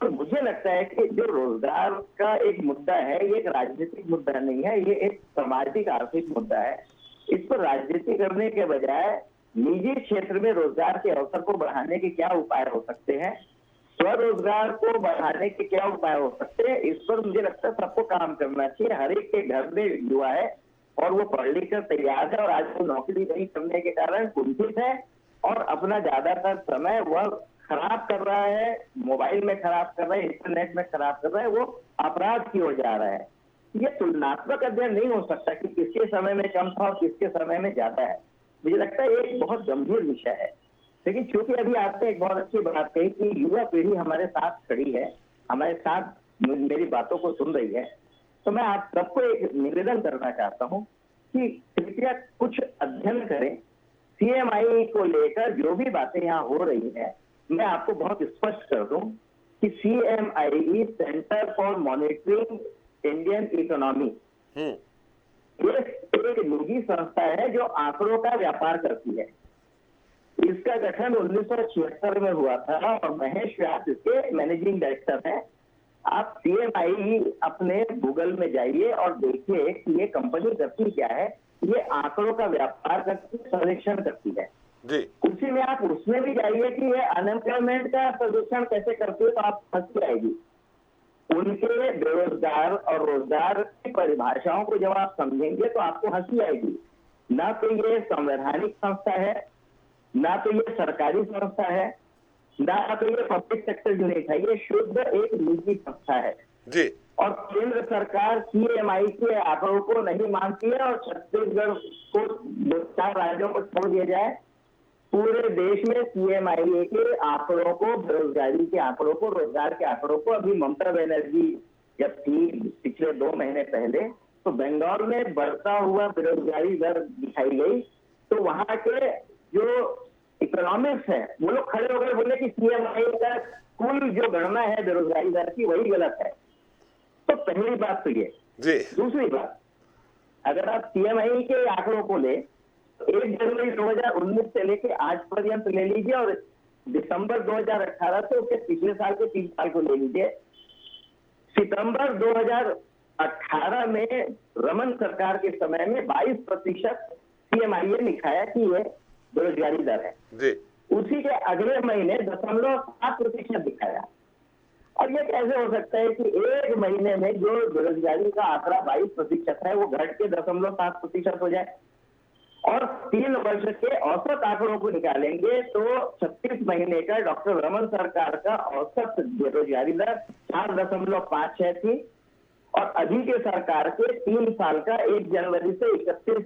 तो मुझे लगता है कि जो रोजगार का एक मुद्दा है, ये एक राजनीतिक मुद्दा नहीं है, ये एक सामाजिक आर्थिक मुद्दा है। इस पर राजनीति करने के बजाय निजी क्षेत्र में रोजगार के अवसर को बढ़ाने के क्या उपाय हो सकते हैं, स्वरोजगार को बढ़ाने के क्या उपाय हो सकते हैं, इस पर मुझे लगता है सबको काम करना चाहिए। हर एक के घर में युवा है और वो पढ़ लिख कर तैयार है, और आज वो नौकरी नहीं करने के कारण कुंठित है और अपना ज्यादातर समय वह खराब कर रहा है, मोबाइल में खराब कर रहा है, इंटरनेट में खराब कर रहा है, वो अपराध की ओर जा रहा है। ये तुलनात्मक अध्ययन नहीं हो सकता कि किसके समय में कम था और किसके समय में ज्यादा है। मुझे लगता है ये एक बहुत गंभीर विषय है। लेकिन चूंकि अभी आपने एक बहुत अच्छी बात कही कि युवा पीढ़ी हमारे साथ खड़ी है, हमारे साथ मेरी बातों को सुन रही है, तो मैं आप सबको एक निवेदन करना चाहता हूँ कि कृपया कुछ अध्ययन करें। CMI को लेकर जो भी बातें यहाँ हो रही है, मैं आपको बहुत स्पष्ट कर दूं कि CMI centre for monitoring Indian economy एक निजी संस्था है जो आंकड़ों का व्यापार करती है। इसका गठन 1976 में हुआ था और महेश व्यास इसके मैनेजिंग डायरेक्टर हैं। आप CMI अपने गूगल में जाइए और देखिए कि ये कंपनी करती क्या है। ये आंकड़ों का व्यापार करती है, सर्वेक्षण करती है जी। उसी में आप उसमें भी जाइए कि ये अनएम्प्लॉयमेंट का सर्वेक्षण कैसे करती है, तो आप हंसी आएगी। उनके बेरोजगार और रोजगार की परिभाषाओं को जब आप समझेंगे तो आपको हंसी आएगी। ना तो ये संवैधानिक संस्था है, ना तो ये सरकारी संस्था है, ना तो ये पब्लिक सेक्टर यूनिट है, ये शुद्ध एक निजी संस्था है जी। और केंद्र सरकार सीएमआई के आंकड़ों को नहीं मानती है और छत्तीसगढ़ को 2-4 राज्यों को छोड़ दिया जाए, पूरे देश में सीएमआई के आंकड़ों को, बेरोजगारी के आंकड़ों को, रोजगार के आंकड़ों को, अभी ममता बनर्जी जब थी पिछले 2 महीने पहले तो बंगाल में बढ़ता हुआ बेरोजगारी दर दिखाई गई, तो वहां के जो इकोनॉमिक्स है वो लोग खड़े हो गए, बोले कि सीएमआई का कुल जो गणना है बेरोजगारी दर की वही गलत है। तो पहली बात तो ये जी। दूसरी बात, अगर आप सीएमआई के आंकड़ों को ले 1 जनवरी 2019 से लेके आज पर्यंत ले लीजिए और दिसंबर 2018 से उसके पिछले साल के 3 साल को ले लीजिए। सितंबर 2018 में रमन सरकार के समय में 22% सीएमआई ने दिखाया कि ये बेरोजगारी दर है जी। उसी के अगले महीने 0.7% दिखाया। और ये कैसे हो सकता है कि एक महीने में जो बेरोजगारी का आंकड़ा 22% है वो घट के 0.7% हो जाए और 3 वर्ष के औसत आंकड़ों को निकालेंगे तो 36 महीने का डॉक्टर रमन सरकार का औसत बेरोजगारी दर 4.56 थी और अभी के सरकार के 3 साल का 1 जनवरी से 31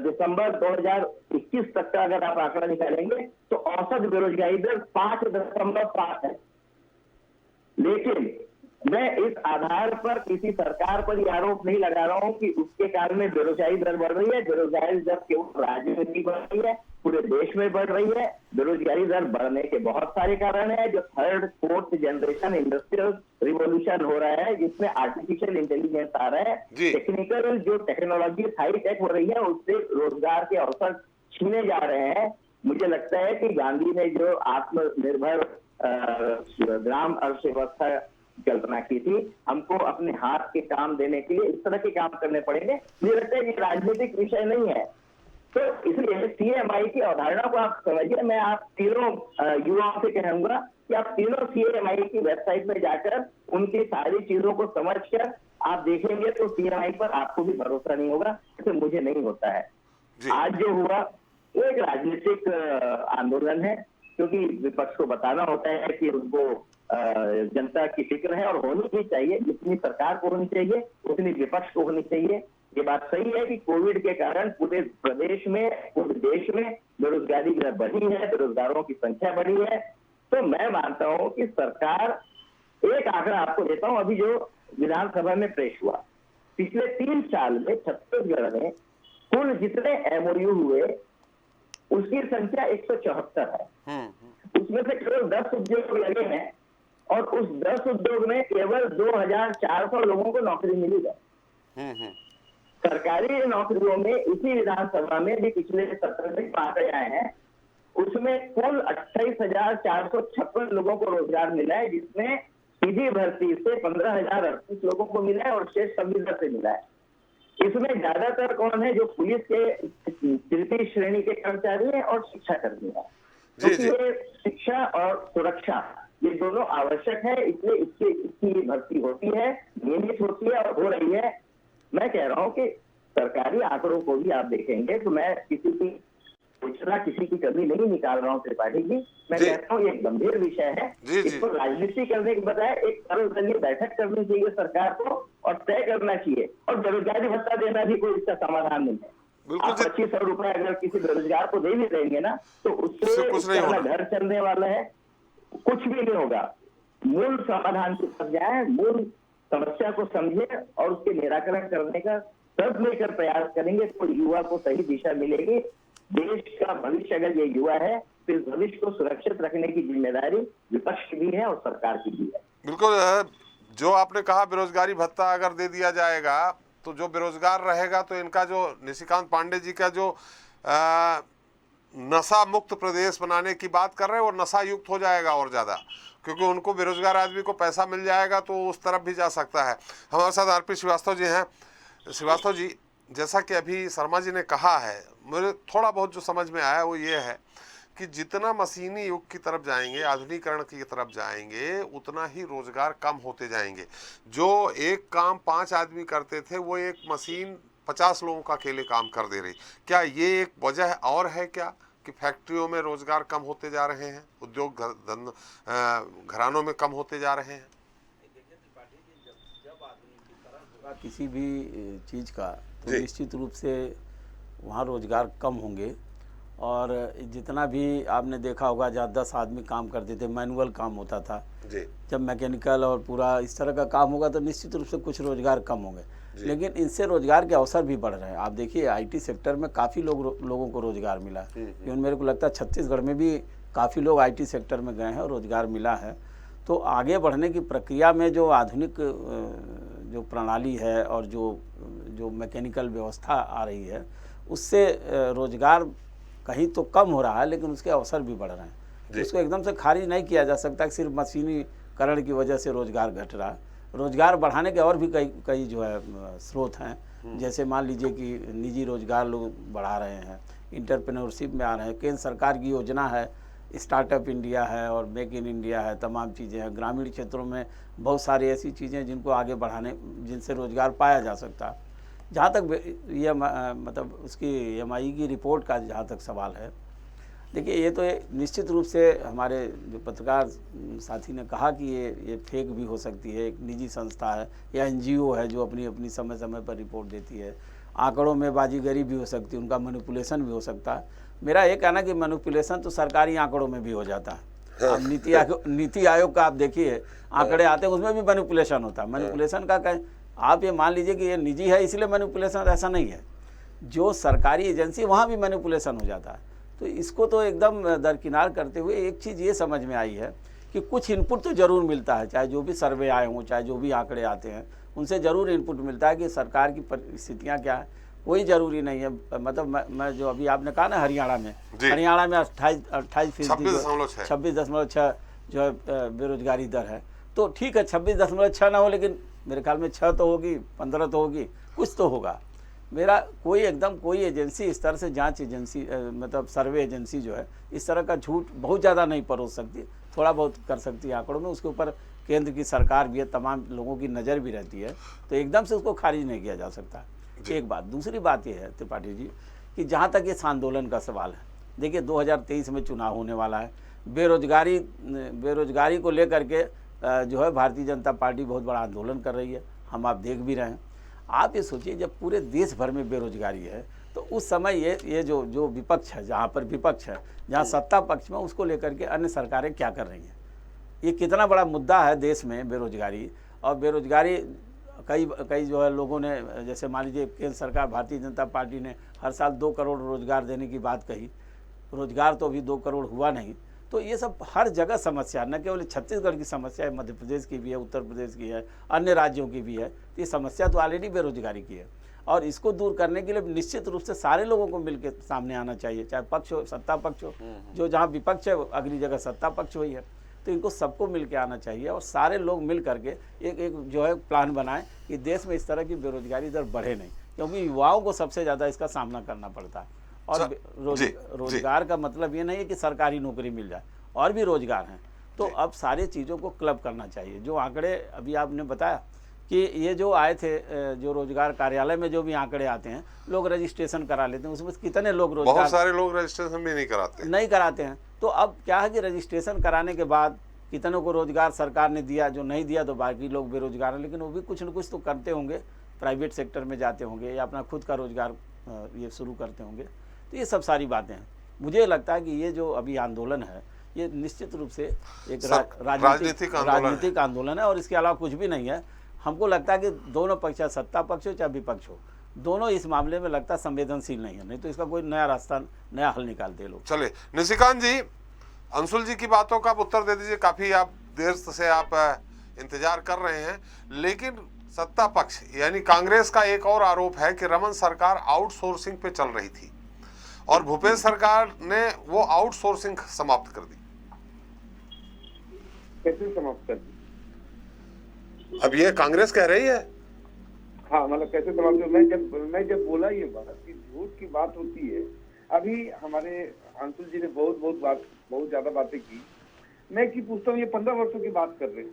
दिसंबर 2021 तक का अगर आप आंकड़ा निकालेंगे तो औसत बेरोजगारी दर 5.7 है। लेकिन मैं इस आधार पर किसी सरकार पर यह आरोप नहीं लगा रहा हूं कि उसके कारण में बेरोजगारी दर बढ़ रही है। बेरोजगारी दर केवल राज्य में नहीं बढ़ रही है, पूरे देश में बढ़ रही है। बेरोजगारी दर बढ़ने के बहुत सारे कारण हैं, जो 3rd 4th generation industrial revolution हो रहा है जिसमें आर्टिफिशियल इंटेलिजेंस आ रहा है, टेक्निकल जो टेक्नोलॉजी हाई टेक हो रही है उससे रोजगार के अवसर छीने जा रहे हैं। मुझे लगता है कि गांधी ने जो आत्मनिर्भर ग्राम अर्थव्यवस्था कल्पना की थी, हमको अपने हाथ के काम देने के लिए इस तरह के काम करने पड़ेंगे। मुझे लगता है कि राजनीतिक विषय नहीं है, तो इसलिए सीएमआई की अवधारणा को आप समझिए। मैं आप तीनों युवाओं से कहूंगा कि आप तीनों सीएमआई की वेबसाइट में जाकर उनकी सारी चीजों को समझकर आप देखेंगे तो सीएमआई पर आपको भी भरोसा नहीं होगा, जैसे मुझे नहीं होता है। आज जो हुआ एक राजनीतिक आंदोलन है, क्योंकि विपक्ष को बताना होता है कि उनको जनता की फिक्र है और होनी भी चाहिए, जितनी सरकार को होनी चाहिए उतनी विपक्ष को होनी चाहिए। ये बात सही है कि कोविड के कारण पूरे प्रदेश में, पूरे देश में बेरोजगारी दर बढ़ी है, बेरोजगारों की संख्या बढ़ी है। तो मैं मानता हूं कि सरकार, एक आंकड़ा आपको देता हूं, अभी जो विधानसभा में पेश हुआ, पिछले 3 साल में छत्तीसगढ़ में कुल जितने एमओयू हुए उसकी संख्या 174 है। उसमें से केवल 10 उद्योग लगे हैं और उस 10 उद्योग में केवल 2400 लोगों को नौकरी मिली है। सरकारी नौकरियों में इसी विधानसभा में भी पिछले सत्र में आंकड़े आए हैं, उसमें कुल 28,456 लोगों को रोजगार मिला है, जिसमें सीधी भर्ती से 15,038 लोगों को मिला है और शेष संविदा से मिला है। इसमें ज्यादातर कौन है? जो पुलिस के 3य श्रेणी के कर्मचारी हैं और शिक्षा कर्मी हैं। तो शिक्षा और सुरक्षा ये दोनों आवश्यक है, इसलिए इसकी भर्ती होती है, नियमित होती है और हो रही है। मैं कह रहा हूं कि सरकारी आंकड़ों को भी आप देखेंगे तो मैं किसी की सूचना, किसी की कमी नहीं निकाल रहा हूं त्रिपाठी जी। मैं कहता हूं ये गंभीर विषय है, इसको राजनीति करने के बजाय एक सर्वदलीय बैठक करनी चाहिए सरकार को और तय करना चाहिए। और बेरोजगारी भत्ता देना भी कोई इसका समाधान नहीं है। आप 2500 रुपए अगर किसी बेरोजगार को दे भी देंगे ना तो उससे घर चलने वाला है, कुछ भी नहीं होगा। मूल समाधान की तरफ जाए, मूल समस्या को समझे और उसके निराकरण करने का सब मिलकर प्रयास करेंगे तो युवा को सही दिशा मिलेगी। देश का भविष्य अगर ये युवा है तो इस भविष्य को सुरक्षित रखने की जिम्मेदारी विपक्ष की भी है और सरकार की भी है। बिल्कुल, जो आपने कहा बेरोजगारी भत्ता अगर दे दिया जाएगा तो जो बेरोजगार रहेगा तो इनका जो निशिकांत पांडे जी का जो नशा मुक्त प्रदेश बनाने की बात कर रहे हैं वो नशा युक्त हो जाएगा और ज़्यादा, क्योंकि उनको बेरोजगार आदमी को पैसा मिल जाएगा तो उस तरफ भी जा सकता है। हमारे साथ आरपी श्रीवास्तव जी हैं। श्रीवास्तव जी, जैसा कि अभी शर्मा जी ने कहा है, मुझे थोड़ा बहुत जो समझ में आया वो ये है कि जितना मशीनी युग की तरफ जाएंगे, आधुनिकीकरण की तरफ जाएंगे, उतना ही रोजगार कम होते जाएंगे। जो एक काम 5 आदमी करते थे वो एक मशीन 50 लोगों का अकेले काम कर दे रही। क्या ये एक वजह और है क्या कि फैक्ट्रियों में रोजगार कम होते जा रहे हैं, उद्योग घरानों में कम होते जा रहे हैं? किसी भी चीज़ का तो निश्चित रूप से वहाँ रोजगार कम होंगे। और जितना भी आपने देखा होगा, जहाँ 10 आदमी काम करते थे, मैनुअल काम होता था, जब मैकेनिकल और पूरा इस तरह का काम होगा तो निश्चित रूप से कुछ रोजगार कम होंगे, लेकिन इनसे रोजगार के अवसर भी बढ़ रहे हैं। आप देखिए आईटी सेक्टर में काफ़ी लोगों को रोजगार मिला है। इवन मेरे को लगता है छत्तीसगढ़ में भी काफ़ी लोग आईटी सेक्टर में गए हैं और रोजगार मिला है। तो आगे बढ़ने की प्रक्रिया में जो आधुनिक जो प्रणाली है और जो मैकेनिकल व्यवस्था आ रही है, उससे रोजगार कहीं तो कम हो रहा है, लेकिन उसके अवसर भी बढ़ रहे हैं। उसको एकदम से खारिज नहीं किया जा सकता कि सिर्फ मशीनीकरण की वजह से रोजगार घट रहा है। रोजगार बढ़ाने के और भी कई जो है स्रोत हैं। जैसे मान लीजिए कि निजी रोजगार लोग बढ़ा रहे हैं, इंटरप्रेन्योरशिप में आ रहे हैं। केंद्र सरकार की योजना है, स्टार्टअप इंडिया है और मेक इन इंडिया है, तमाम चीज़ें हैं। ग्रामीण क्षेत्रों में बहुत सारी ऐसी चीज़ें जिनको आगे बढ़ाने, जिनसे रोजगार पाया जा सकता है। जहाँ तक ये मतलब उसकी एमआई की रिपोर्ट का जहाँ तक सवाल है, देखिए ये तो निश्चित रूप से हमारे जो पत्रकार साथी ने कहा कि ये फेक भी हो सकती है। एक निजी संस्था है या एनजीओ है जो अपनी समय समय पर रिपोर्ट देती है। आंकड़ों में बाजीगरी भी हो सकती है, उनका मैनिपुलेशन भी हो सकता है। मेरा ये कहना कि मैनिपुलेशन तो सरकारी आंकड़ों में भी हो जाता है। अब नीति आयोग का आप देखिए आंकड़े आते हैं, उसमें भी मैनिपुलेशन होता है। मैनिपुलेशन का कहें, आप ये मान लीजिए कि ये निजी है इसलिए मैनिपुलेशन, ऐसा नहीं है। जो सरकारी एजेंसी वहाँ भी मैनिपुलेशन हो जाता है। तो इसको तो एकदम दरकिनार करते हुए एक चीज़ ये समझ में आई है कि कुछ इनपुट तो ज़रूर मिलता है, चाहे जो भी सर्वे आए हों, चाहे जो भी आंकड़े आते हैं, उनसे ज़रूर इनपुट मिलता है कि सरकार की परिस्थितियाँ क्या है। कोई ज़रूरी नहीं है। मतलब मैं जो अभी आपने कहा ना हरियाणा में 28% 26.6 जो है बेरोजगारी दर है, तो ठीक है 26.6 ना हो, लेकिन मेरे ख्याल में 6 तो होगी, 15 तो होगी, कुछ तो होगा। मेरा कोई एजेंसी इस तरह से जांच एजेंसी मतलब सर्वे एजेंसी जो है इस तरह का झूठ बहुत ज़्यादा नहीं परोस सकती, थोड़ा बहुत कर सकती है आंकड़ों में। उसके ऊपर केंद्र की सरकार भी है, तमाम लोगों की नज़र भी रहती है, तो एकदम से उसको खारिज नहीं किया जा सकता। एक बात। दूसरी बात यह है त्रिपाठी जी कि जहाँ तक इस आंदोलन का सवाल है, देखिए 2023 में चुनाव होने वाला है। बेरोजगारी को लेकर के जो है भारतीय जनता पार्टी बहुत बड़ा आंदोलन कर रही है, हम आप देख भी रहे हैं। आप ये सोचिए जब पूरे देश भर में बेरोजगारी है तो उस समय ये जो विपक्ष है, जहाँ पर विपक्ष है, जहाँ सत्ता पक्ष में, उसको लेकर के अन्य सरकारें क्या कर रही हैं। ये कितना बड़ा मुद्दा है देश में बेरोजगारी। और बेरोजगारी कई जो है लोगों ने, जैसे मान लीजिए केंद्र सरकार भारतीय जनता पार्टी ने हर साल 2 करोड़ रोजगार देने की बात कही, रोजगार तो अभी 2 करोड़ हुआ नहीं। तो ये सब हर जगह समस्या, न केवल छत्तीसगढ़ की समस्या है, मध्य प्रदेश की भी है, उत्तर प्रदेश की है, अन्य राज्यों की भी है। तो ये समस्या तो ऑलरेडी बेरोजगारी की है और इसको दूर करने के लिए निश्चित रूप से सारे लोगों को मिलकर सामने आना चाहिए, चाहे पक्ष हो, सत्ता पक्ष हो। जो जहाँ विपक्ष है अगली जगह सत्ता पक्ष हुई है, तो इनको सबको मिल के आना चाहिए और सारे लोग मिल करके एक जो है प्लान बनाएं कि देश में इस तरह की बेरोजगारी दर बढ़े नहीं, क्योंकि युवाओं को सबसे ज़्यादा इसका सामना करना पड़ता है। और रोजगार का मतलब ये नहीं है कि सरकारी नौकरी मिल जाए, और भी रोजगार हैं। तो अब सारी चीज़ों को क्लब करना चाहिए। जो आंकड़े अभी आपने बताया कि ये जो आए थे, जो रोजगार कार्यालय में जो भी आंकड़े आते हैं, लोग रजिस्ट्रेशन करा लेते हैं, उसमें कितने लोग रोजगार, बहुत सारे लोग रजिस्ट्रेशन भी नहीं कराते हैं। तो अब क्या है कि रजिस्ट्रेशन कराने के बाद कितनों को रोजगार सरकार ने दिया, जो नहीं दिया तो बाकी लोग बेरोजगार हैं, लेकिन वो भी कुछ न कुछ तो करते होंगे, प्राइवेट सेक्टर में जाते होंगे या अपना खुद का रोजगार ये शुरू करते होंगे। तो ये सब सारी बातें हैं। मुझे लगता है कि ये जो अभी आंदोलन है ये निश्चित रूप से एक राजनीतिक आंदोलन है और इसके अलावा कुछ भी नहीं है। हमको लगता है कि दोनों पक्ष, चाहे सत्ता पक्ष हो चाहे विपक्ष हो, दोनों इस मामले में लगता है संवेदनशील नहीं है, नहीं तो इसका कोई नया रास्ता, नया हल निकालते लोग। चले निशिकांत जी, अंशुल जी की बातों का आप उत्तर दे दीजिए। काफी आप देर से आप इंतजार कर रहे हैं, लेकिन सत्ता पक्ष यानी कांग्रेस का एक और आरोप है कि रमन सरकार आउटसोर्सिंग पे चल रही थी और भूपेश सरकार ने वो आउटसोर्सिंग समाप्त कर दी। कैसे समाप्त कर दी? अब ये कांग्रेस कह रही है। हाँ, मतलब कैसे समाप्त? मैं जब बोला ये बात कि झूठ की बात होती है, अभी हमारे अंशुल जी ने बहुत ज्यादा बातें की। मैं की पूछता हूँ, ये 15 वर्षों की बात कर रहे हैं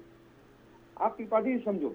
आप। त्रिपाठी समझो,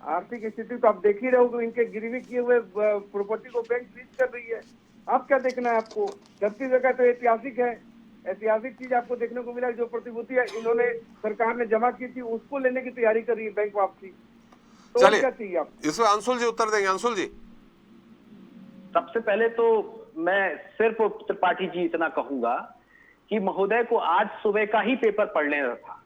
आर्थिक स्थिति तो आप देख ही रहे हो, इनके गिरवी किए हुए प्रॉपर्टी को बैंक फ्रीज कर रही है। आप क्या देखना है आपको? छत्तीसगढ़ का तो ऐतिहासिक है, ऐतिहासिक चीज आपको देखने को मिला। जो प्रतिभूति है इन्होंने सरकार ने जमा की थी उसको लेने की तैयारी कर रही है बैंक वापसी। तो क्या चाहिए आप? इसमें अंशुल जी उत्तर देंगे। अंशुल जी, सबसे पहले तो मैं सिर्फ त्रिपाठी जी इतना कहूंगा कि महोदय को आज सुबह का ही पेपर पढ़ लेना था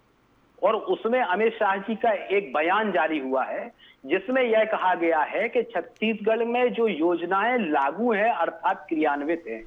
और उसमें अमित शाह जी का एक बयान जारी हुआ है जिसमें यह कहा गया है कि छत्तीसगढ़ में जो योजनाएं लागू हैं अर्थात क्रियान्वित हैं,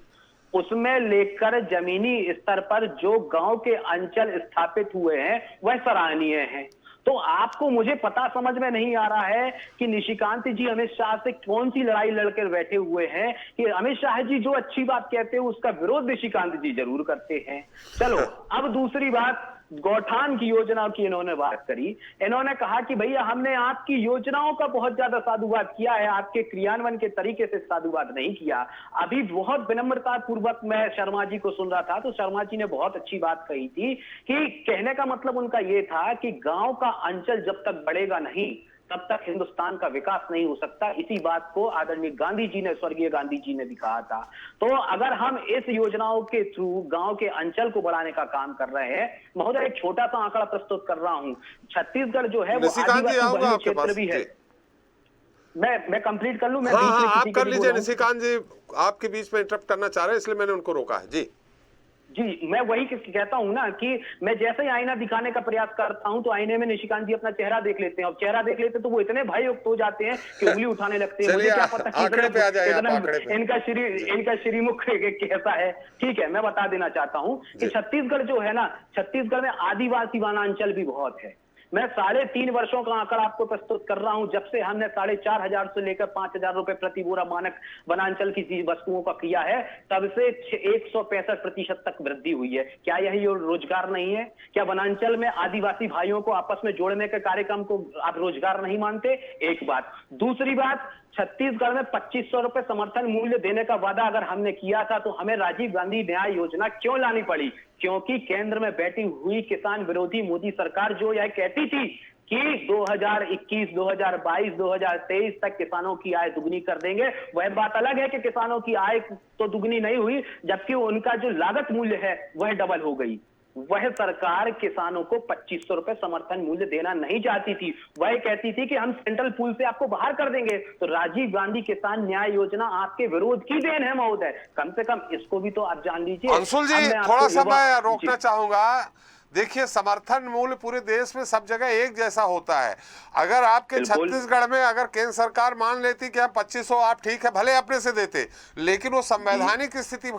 उसमें लेकर जमीनी स्तर पर जो गांव के अंचल स्थापित हुए हैं वह सराहनीय हैं। तो आपको मुझे पता समझ में नहीं आ रहा है कि निशिकांत जी अमित शाह से कौन सी लड़ाई लड़कर बैठे हुए हैं कि अमित शाह जी जो अच्छी बात कहते हैं उसका विरोध निशिकांत जी जरूर करते हैं। चलो, अब दूसरी बात, गौठान की योजनाओं की इन्होंने बात करी। इन्होंने कहा कि भैया हमने आपकी योजनाओं का बहुत ज्यादा साधुवाद किया है, आपके क्रियान्वयन के तरीके से साधुवाद नहीं किया। अभी बहुत विनम्रता पूर्वक मैं शर्मा जी को सुन रहा था तो शर्मा जी ने बहुत अच्छी बात कही थी कि कहने का मतलब उनका यह था कि गांव का अंचल जब तक बढ़ेगा नहीं तब तक हिंदुस्तान का विकास नहीं हो सकता। इसी बात को आदरणीय गांधी जी ने, स्वर्गीय गांधी जी ने भी कहा था। तो अगर हम इस योजनाओं के थ्रू गांव के अंचल को बढ़ाने का काम कर रहे हैं, महोदय एक छोटा सा आंकड़ा प्रस्तुत कर रहा हूं, छत्तीसगढ़ जो है वो आदिवासी बहुल क्षेत्र भी है। मैं कंप्लीट कर लूं? मैं आप कर लीजिए निशिकांत जी, आपके बीच में इंटरप्ट करना चाह रहे हैं इसलिए मैंने उनको रोका है। जी, मैं वही कहता हूं ना कि मैं जैसे ही आईना दिखाने का प्रयास करता हूं तो आईने में निशिकांत जी अपना चेहरा देख लेते हैं और चेहरा देख लेते तो वो इतने भययुक्त हो जाते हैं कि उंगली उठाने लगते हैं। मुझे क्या पता कि इनका श्रीमुख कैसा है। ठीक है, मैं बता देना चाहता हूं कि छत्तीसगढ़ जो है ना, छत्तीसगढ़ में आदिवासी वनांचल भी बहुत है। मैं 3.5 वर्षों का आंकड़ा आपको प्रस्तुत कर रहा हूं, जब से हमने 4,500 से लेकर 5,000 रुपए प्रति बोरा मानक वनांचल की वस्तुओं का किया है, तब से 165% तक वृद्धि हुई है। क्या यही रोजगार नहीं है? क्या वनांचल में आदिवासी भाइयों को आपस में जोड़ने के कार्यक्रम को आप रोजगार नहीं मानते? एक बात। दूसरी बात, छत्तीसगढ़ में 2500 रुपए समर्थन मूल्य देने का वादा अगर हमने किया था तो हमें राजीव गांधी न्याय योजना क्यों लानी पड़ी? क्योंकि केंद्र में बैठी हुई किसान विरोधी मोदी सरकार जो यह कहती थी कि 2021, 2022, 2023 तक किसानों की आय दुगनी कर देंगे, वह बात अलग है कि किसानों की आय तो दुगनी नहीं हुई, जबकि उनका जो लागत मूल्य है वह डबल हो गई। वह सरकार किसानों को 2500 रुपए समर्थन मूल्य देना नहीं चाहती थी। वह कहती थी कि हम सेंट्रल पूल से आपको बाहर कर देंगे। तो राजीव गांधी किसान न्याय योजना आपके विरोध की देन है महोदय, कम से कम इसको भी तो आप जान लीजिए। अंशुल जी, थोड़ा सा मैं रोकना चाहूंगा। देखिए, समर्थन मूल्य पूरे देश में सब जगह एक जैसा होता है। अगर आपके छत्तीसगढ़ में अगर केंद्र सरकार मान लेती कि आप 2500 आप ठीक है भले अपने से देते, लेकिन वो संवैधानिक स्थिति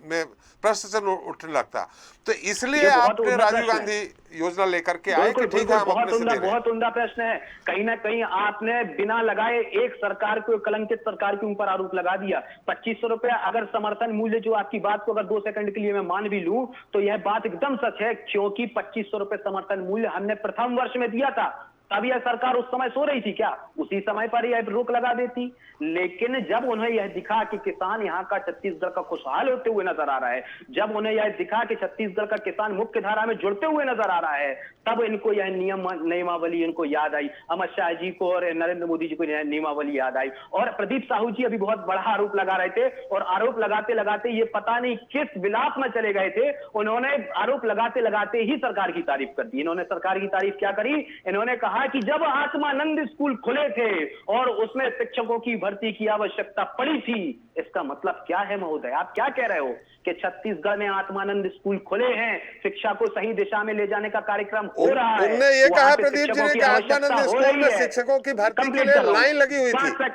में प्रश्न चिन्ह उठने लगता। तो इसलिए आपने राजीव गांधी योजना लेकर के आए कि ठीक है हम अपने से दे रहे हैं। बहुत उम्दा प्रश्न है। कहीं ना कहीं आपने बिना लगाए एक सरकार को, कलंकित सरकार के ऊपर आरोप लगा दिया। 2500 रुपया अगर समर्थन मूल्य, जो आपकी बात को अगर 2 सेकंड के लिए मैं मान भी लूं तो यह बात एकदम सच है, क्योंकि 2500 रुपए समर्थन मूल्य हमने प्रथम वर्ष में दिया था। तब यह सरकार उस समय सो रही थी क्या? उसी समय पर यह रोक लगा देती। लेकिन जब उन्हें यह दिखा कि किसान यहाँ का छत्तीसगढ़ का खुशहाल होते हुए नजर आ रहा है, जब उन्हें यह दिखा कि छत्तीसगढ़ का किसान मुख्य धारा में जुड़ते हुए नजर आ रहा है, तब इनको यह नियमावली इनको याद आई। अमित शाह जी को और नरेंद्र मोदी जी को यह नियमावली याद आई। और प्रदीप साहू जी अभी बहुत बड़ा आरोप लगा रहे थे और आरोप लगाते लगाते ये पता नहीं किस विलाप में चले गए थे। उन्होंने आरोप लगाते लगाते ही सरकार की तारीफ कर दी। इन्होंने सरकार की तारीफ क्या करी? इन्होंने कहा कि जब आत्मानंद स्कूल खुले थे और उसमें शिक्षकों की भर्ती की आवश्यकता पड़ी थी। इसका मतलब क्या है महोदय? आप क्या कह रहे हो कि छत्तीसगढ़ में आत्मानंद स्कूल खुले हैं, शिक्षा को सही दिशा में ले जाने का कार्यक्रम हो रहा है। उन्होंने ये कहा प्रदीप जी ने कि आत्मानंद स्कूल में शिक्षकों की भर्ती के लिए लाइन लगी हुई थी।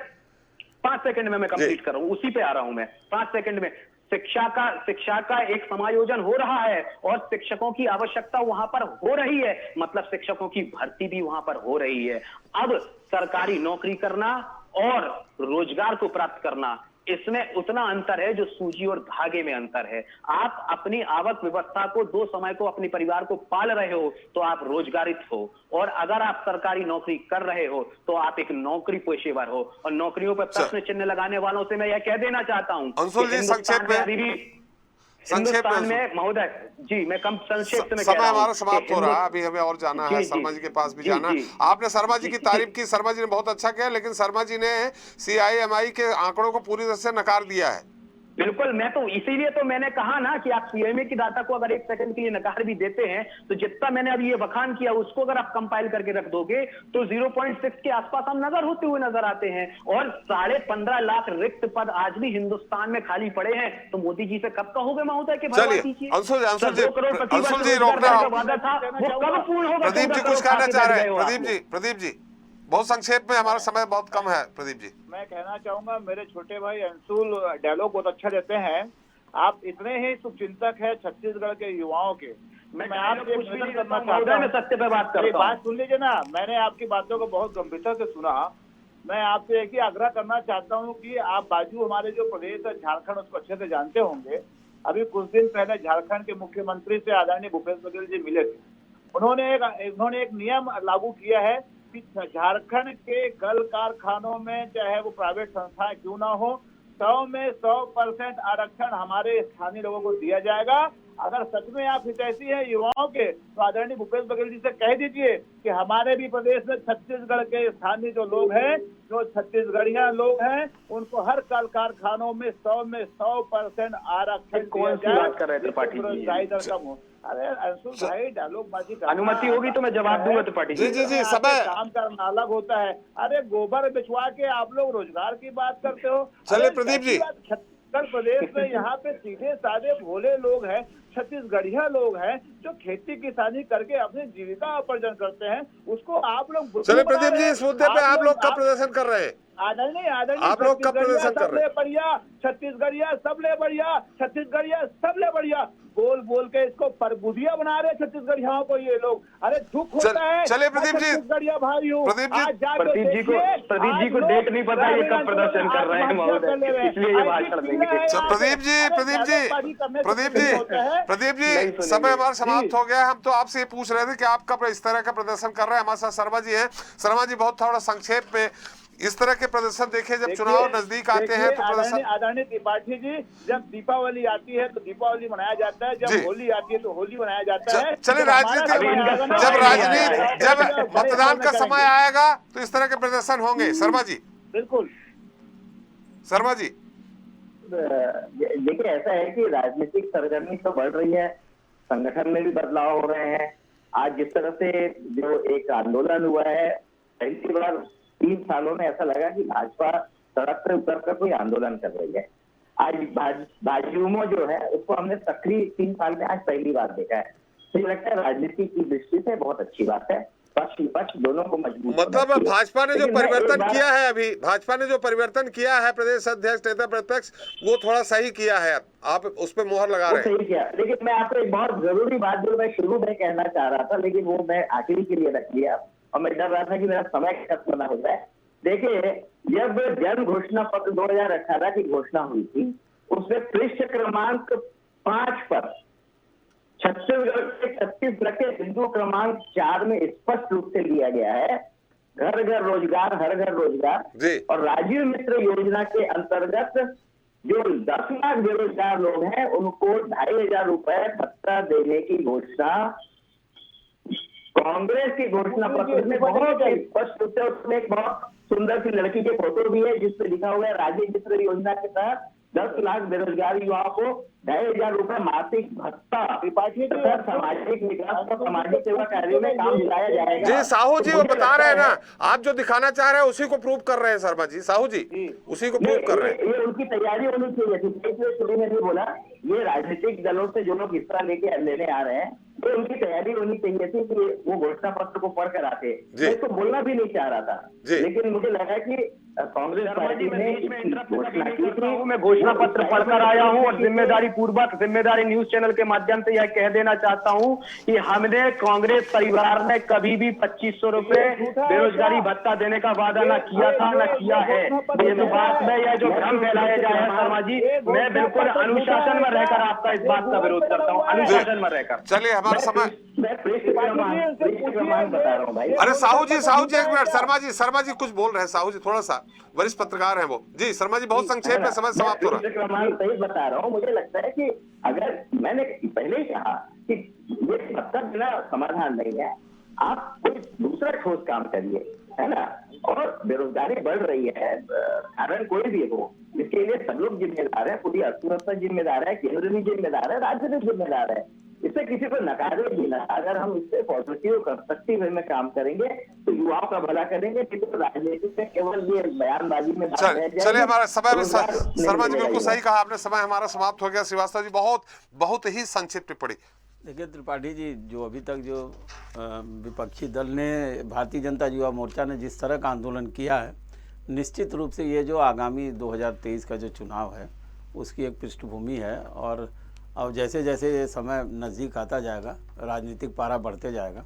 5 सेकंड में मैं कंप्लीट कर रहा हूं, उसी पे आ रहा हूं मैं। 5 सेकंड में शिक्षा का एक समायोजन हो रहा है और शिक्षकों की आवश्यकता वहां पर हो रही है, मतलब शिक्षकों की भर्ती भी वहां पर हो रही है। अब सरकारी नौकरी करना और रोजगार को प्राप्त करना, इसमें उतना अंतर है जो सूजी और धागे में अंतर है। आप अपनी आवक व्यवस्था को, 2 समय को, अपने परिवार को पाल रहे हो तो आप रोजगारित हो, और अगर आप सरकारी नौकरी कर रहे हो तो आप एक नौकरी पेशेवर हो। और नौकरियों पर प्रश्न चिन्ह लगाने वालों से मैं यह कह देना चाहता हूं, अंशुल जी संक्षेप में, हिंदुस्तान में महोदय जी, मैं कम संक्षेप में समय हमारा समाप्त हो रहा है, अभी हमें और जाना है, शर्मा जी के पास भी जाना है। आपने शर्मा जी की तारीफ की, शर्मा जी ने बहुत अच्छा किया, लेकिन शर्मा जी ने CIMI के आंकड़ों को पूरी तरह से नकार दिया है। बिल्कुल, मैं तो इसीलिए तो मैंने कहा ना कि आप CIMI की डाटा को अगर एक सेकंड के लिए नकार भी देते हैं तो जितना मैंने अभी ये बखान किया उसको अगर आप कंपाइल करके रख दोगे तो 0.6 के आसपास हम नजर होते हुए नजर आते हैं। और 15.5 लाख रिक्त पद आज भी हिंदुस्तान में खाली पड़े हैं। तो मोदी जी से कब कहोगे महोदय कि भरवा दीजिए? अंशुल जी रोकना वादा था वो कब पूर्ण होगा? प्रदीप जी कुछ कहना चाह रहे हैं। प्रदीप जी बहुत संक्षेप में, हमारा समय बहुत कम है। प्रदीप जी मैं कहना चाहूंगा, मेरे छोटे भाई अंशुल डायलॉग बहुत अच्छा देते हैं। आप इतने ही शुभचिंतक है छत्तीसगढ़ के युवाओं के। मैं आपसे कुछ भी नहीं करना चाहता, मैं सत्य पे बात करता हूं। बात सुन लीजिए ना, मैंने आपकी बातों को बहुत गंभीरता से सुना। मैं आपसे एक ही आग्रह करना चाहता हूं कि आप बाजू हमारे जो प्रदेश है झारखंड, उसको अच्छे से जानते होंगे। अभी कुछ दिन पहले झारखंड के मुख्यमंत्री से आदरणीय भूपेश बघेल जी मिले थे। उन्होंने एक नियम लागू किया है कि झारखंड के कल कारखानों में, चाहे वो प्राइवेट संस्थाएं क्यों ना हो, 100 में 100% आरक्षण हमारे स्थानीय लोगों को दिया जाएगा। अगर सच में आप हितैषी हैं युवाओं के तो आदरणीय भूपेश बघेल जी से कह दीजिए कि हमारे भी प्रदेश में छत्तीसगढ़ के स्थानीय जो लोग हैं, जो छत्तीसगढ़िया लोग हैं, उनको हर कल कारखानों में 100% आरक्षण। कौन सी बात कर रहे थे त्रिपाठी जी? कम हो। अरे अंशुल भाई, डायलॉग बाजी अनुमति होगी तो मैं जवाब दूंगा त्रिपाठी जी। जी समय काम करना अलग होता है। अरे गोबर बिछवा के आप लोग रोजगार की बात करते हो। चलिए प्रदीप जी, छत्तीसगढ़ प्रदेश में यहाँ पे सीधे साधे भोले लोग हैं, छत्तीसगढ़िया लोग हैं जो खेती किसानी करके अपनी जीविका उपार्जन करते हैं। उसको आप लोग चलिए प्रदीप जी, इस मुद्दे पे आप लोग कब प्रदर्शन कर रहे हैं? आदरणीय आप लोग कब प्रदर्शन कर रहे हैं? बढ़िया छत्तीसगढ़िया सबले बढ़िया, छत्तीसगढ़िया सबले बढ़िया बोल बोल के इसको परबुदिया बना रहे छत्तीसगढ़ियाओं को ये लोग। अरे दुख होता है। चलिए प्रदीप जी, छत्तीसगढ़िया भाइयों, प्रदीप जी को डेट नहीं पता ये कब प्रदर्शन कर रहे हैं महोदय, इसलिए ये भाषण देंगे। प्रदीप जी समय हमारा समाप्त हो गया। हम तो आपसे ये पूछ रहे थे कि आप कब इस तरह का प्रदर्शन कर रहे हैं। हमारे साथ शर्मा जी हैं। शर्मा जी बहुत थोड़ा संक्षेप में इस तरह के प्रदर्शन देखे, जब चुनाव नजदीक आते हैं तो प्रदर्शन। आदरणीय त्रिपाठी जी, जब दीपावली आती है तो दीपावली मनाया जाता है, जब होली आती है तो होली मनाया जाता है। चलिए जब मतदान का समय आएगा तो इस तरह के प्रदर्शन होंगे। शर्मा जी बिल्कुल। शर्मा जी देखिए, ऐसा है कि राजनीतिक सरगर्मी तो बढ़ रही है, संगठन में भी बदलाव हो रहे हैं। आज जिस तरह से जो एक आंदोलन हुआ है, पहली बार 3 सालों में ऐसा लगा कि भाजपा सड़क पर उतर कर कोई आंदोलन कर रही है। आज भाजयुमो जो है उसको हमने सक्रिय 3 साल में आज पहली बार देखा है। मुझे लगता है राजनीति की दृष्टि से बहुत अच्छी बात है। पक्ष विपक्ष दोनों को मजबूत, मतलब भाजपा ने जो परिवर्तन किया है, अभी भाजपा ने जो परिवर्तन किया है, प्रदेश अध्यक्ष नेता प्रतिपक्ष, वो थोड़ा सही किया है। आप उस पर मोहर लगा रहे हैं। सही किया, लेकिन मैं आपको एक बहुत जरूरी बात जो मैं शुरू में कहना चाह रहा था, लेकिन वो मैं आखिरी के लिए रख लिया और मैं डर रहा था कि मेरा समय खत्म ना हो जाए। देखिए, जब जन घोषणा पत्र 2018 की घोषणा हुई थी, उसमें पृष्ठ क्रमांक 5 पर छत्तीसगढ़ के छत्तीसगढ़ के बिंदु क्रमांक 4 में स्पष्ट रूप से लिया गया है, घर घर रोजगार, हर घर रोजगार। और राजीव मित्र योजना के अंतर्गत जो 10 लाख बेरोजगार लोग हैं उनको 2500 रुपए भत्ता देने की घोषणा कांग्रेस की घोषणा पत्र में बहुत स्पष्ट रूप से, उसमें एक बहुत सुंदर सी लड़की के फोटो भी है जिसपे लिखा हुआ है राजीव मित्र योजना के तहत 10 लाख बेरोजगार युवाओं को 2500 रुपए मासिक भत्ता तथा सामाजिक विकास और सामाजिक सेवा कार्यों में काम दिलाया जाएगा। जी साहू जी, वो बता रहे हैं ना, आप जो दिखाना चाह रहे हैं उसी को प्रूव कर रहे हैं। शर्मा जी, साहू जी उसी को प्रूव कर रहे हैं। ये उनकी तैयारी होनी चाहिए थी, इसलिए शुरू में नहीं बोला। ये राजनीतिक दलों से जो लोग हिस्सा लेने आ रहे हैं, तो उनकी तैयारी होनी चाहिए थी कि वो घोषणा पत्र को पढ़ कर आते। मैं इसको बोलना भी नहीं चाह रहा था, लेकिन मुझे लगा कि कांग्रेस पार्टी ने घोषणा की थी। मैं घोषणा पत्र पढ़कर आया हूं और जिम्मेदारी पूर्वक जिम्मेदारी न्यूज चैनल के माध्यम से यह कह देना चाहता हूं कि हमने कांग्रेस परिवार ने कभी भी 2500 रुपए बेरोजगारी भत्ता देने का वादा न किया था न किया है। ये तो बात में यह जो भ्रम फैलाया जा रहा है शर्मा जी, मैं बिल्कुल अनुशासन में रहकर आपका इस बात का विरोध करता हूँ, अनुशासन में रहकर। चलिए हमारा समय, मैं बता रहा हूँ भाई। अरे साहू जी एक मिनट। शर्मा जी कुछ बोल रहे हैं। साहू जी थोड़ा सा वरिष्ठ पत्रकार हैं वो। जी शर्मा जी बहुत संक्षेप में, समय समाप्त हो रहा है। सही बता रहा हूँ। मुझे लगता है कि अगर मैंने पहले ही कहा कि ये मतलब बिना समाधान नहीं है, आप कोई दूसरा ठोस काम करिए, है ना। और बेरोजगारी बढ़ रही है, कारण कोई भी हो, इसके लिए सब लोग जिम्मेदार है, पूरी अर्थव्यवस्था जिम्मेदार है, केंद्र भी जिम्मेदार है, राज्य भी जिम्मेदार है। इससे किसी को नकारे भी ना। अगर हम इससे पॉजिटिव कंस्ट्रक्टिव वे में काम करेंगे तो युवाओं का भला करेंगे, तो राजनीति में केवल ये बयानबाजी में चलिए हमारा समय भी शर्मा जी बिल्कुल सही कहा आपने, समय हमारा समाप्त हो गया। श्रीवास्तव जी बहुत ही संक्षिप्त टिप्पणी। देखिए त्रिपाठी जी, जो अभी तक जो विपक्षी दल ने, भारतीय जनता युवा मोर्चा ने जिस तरह का आंदोलन किया है, निश्चित रूप से ये जो आगामी 2023 का जो चुनाव है उसकी एक पृष्ठभूमि है। और अब जैसे जैसे ये समय नज़दीक आता जाएगा, राजनीतिक पारा बढ़ते जाएगा,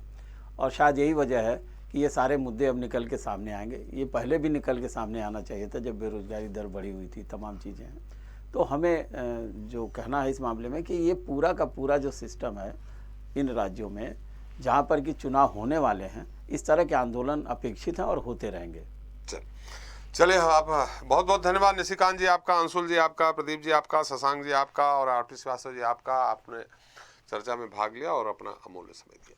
और शायद यही वजह है कि ये सारे मुद्दे अब निकल के सामने आएंगे। ये पहले भी निकल के सामने आना चाहिए था, जब बेरोजगारी दर बढ़ी हुई थी, तमाम चीज़ें हैं। तो हमें जो कहना है इस मामले में कि ये पूरा का पूरा जो सिस्टम है इन राज्यों में जहाँ पर कि चुनाव होने वाले हैं, इस तरह के आंदोलन अपेक्षित हैं और होते रहेंगे। चलिए, आप बहुत बहुत धन्यवाद। निशिकांत जी आपका, अंशुल जी आपका, प्रदीप जी आपका, शशांक जी आपका और आरपी श्रीवास्तव जी आपका। आपने चर्चा में भाग लिया और अपना अमूल्य समय दिया।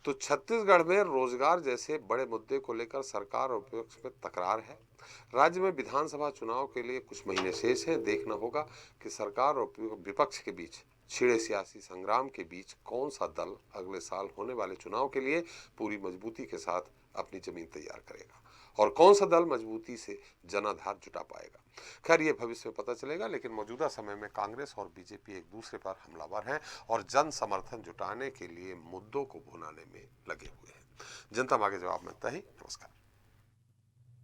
तो छत्तीसगढ़ में रोजगार जैसे बड़े मुद्दे को लेकर सरकार और विपक्ष में तकरार है। राज्य में विधानसभा चुनाव के लिए कुछ महीने शेष है। देखना होगा कि सरकार और विपक्ष के बीच छिड़े सियासी संग्राम के बीच कौन सा दल अगले साल होने वाले चुनाव के लिए पूरी मजबूती के साथ अपनी जमीन तैयार करेगा और कौन सा दल मजबूती से जनाधार जुटा पाएगा। खैर, ये भविष्य में पता चलेगा, लेकिन मौजूदा समय में कांग्रेस और बीजेपी एक दूसरे पर हमलावर हैं और जन समर्थन जुटाने के लिए मुद्दों को भुनाने में लगे हुए हैं। जनता मांगे जवाब में तही। नमस्कार।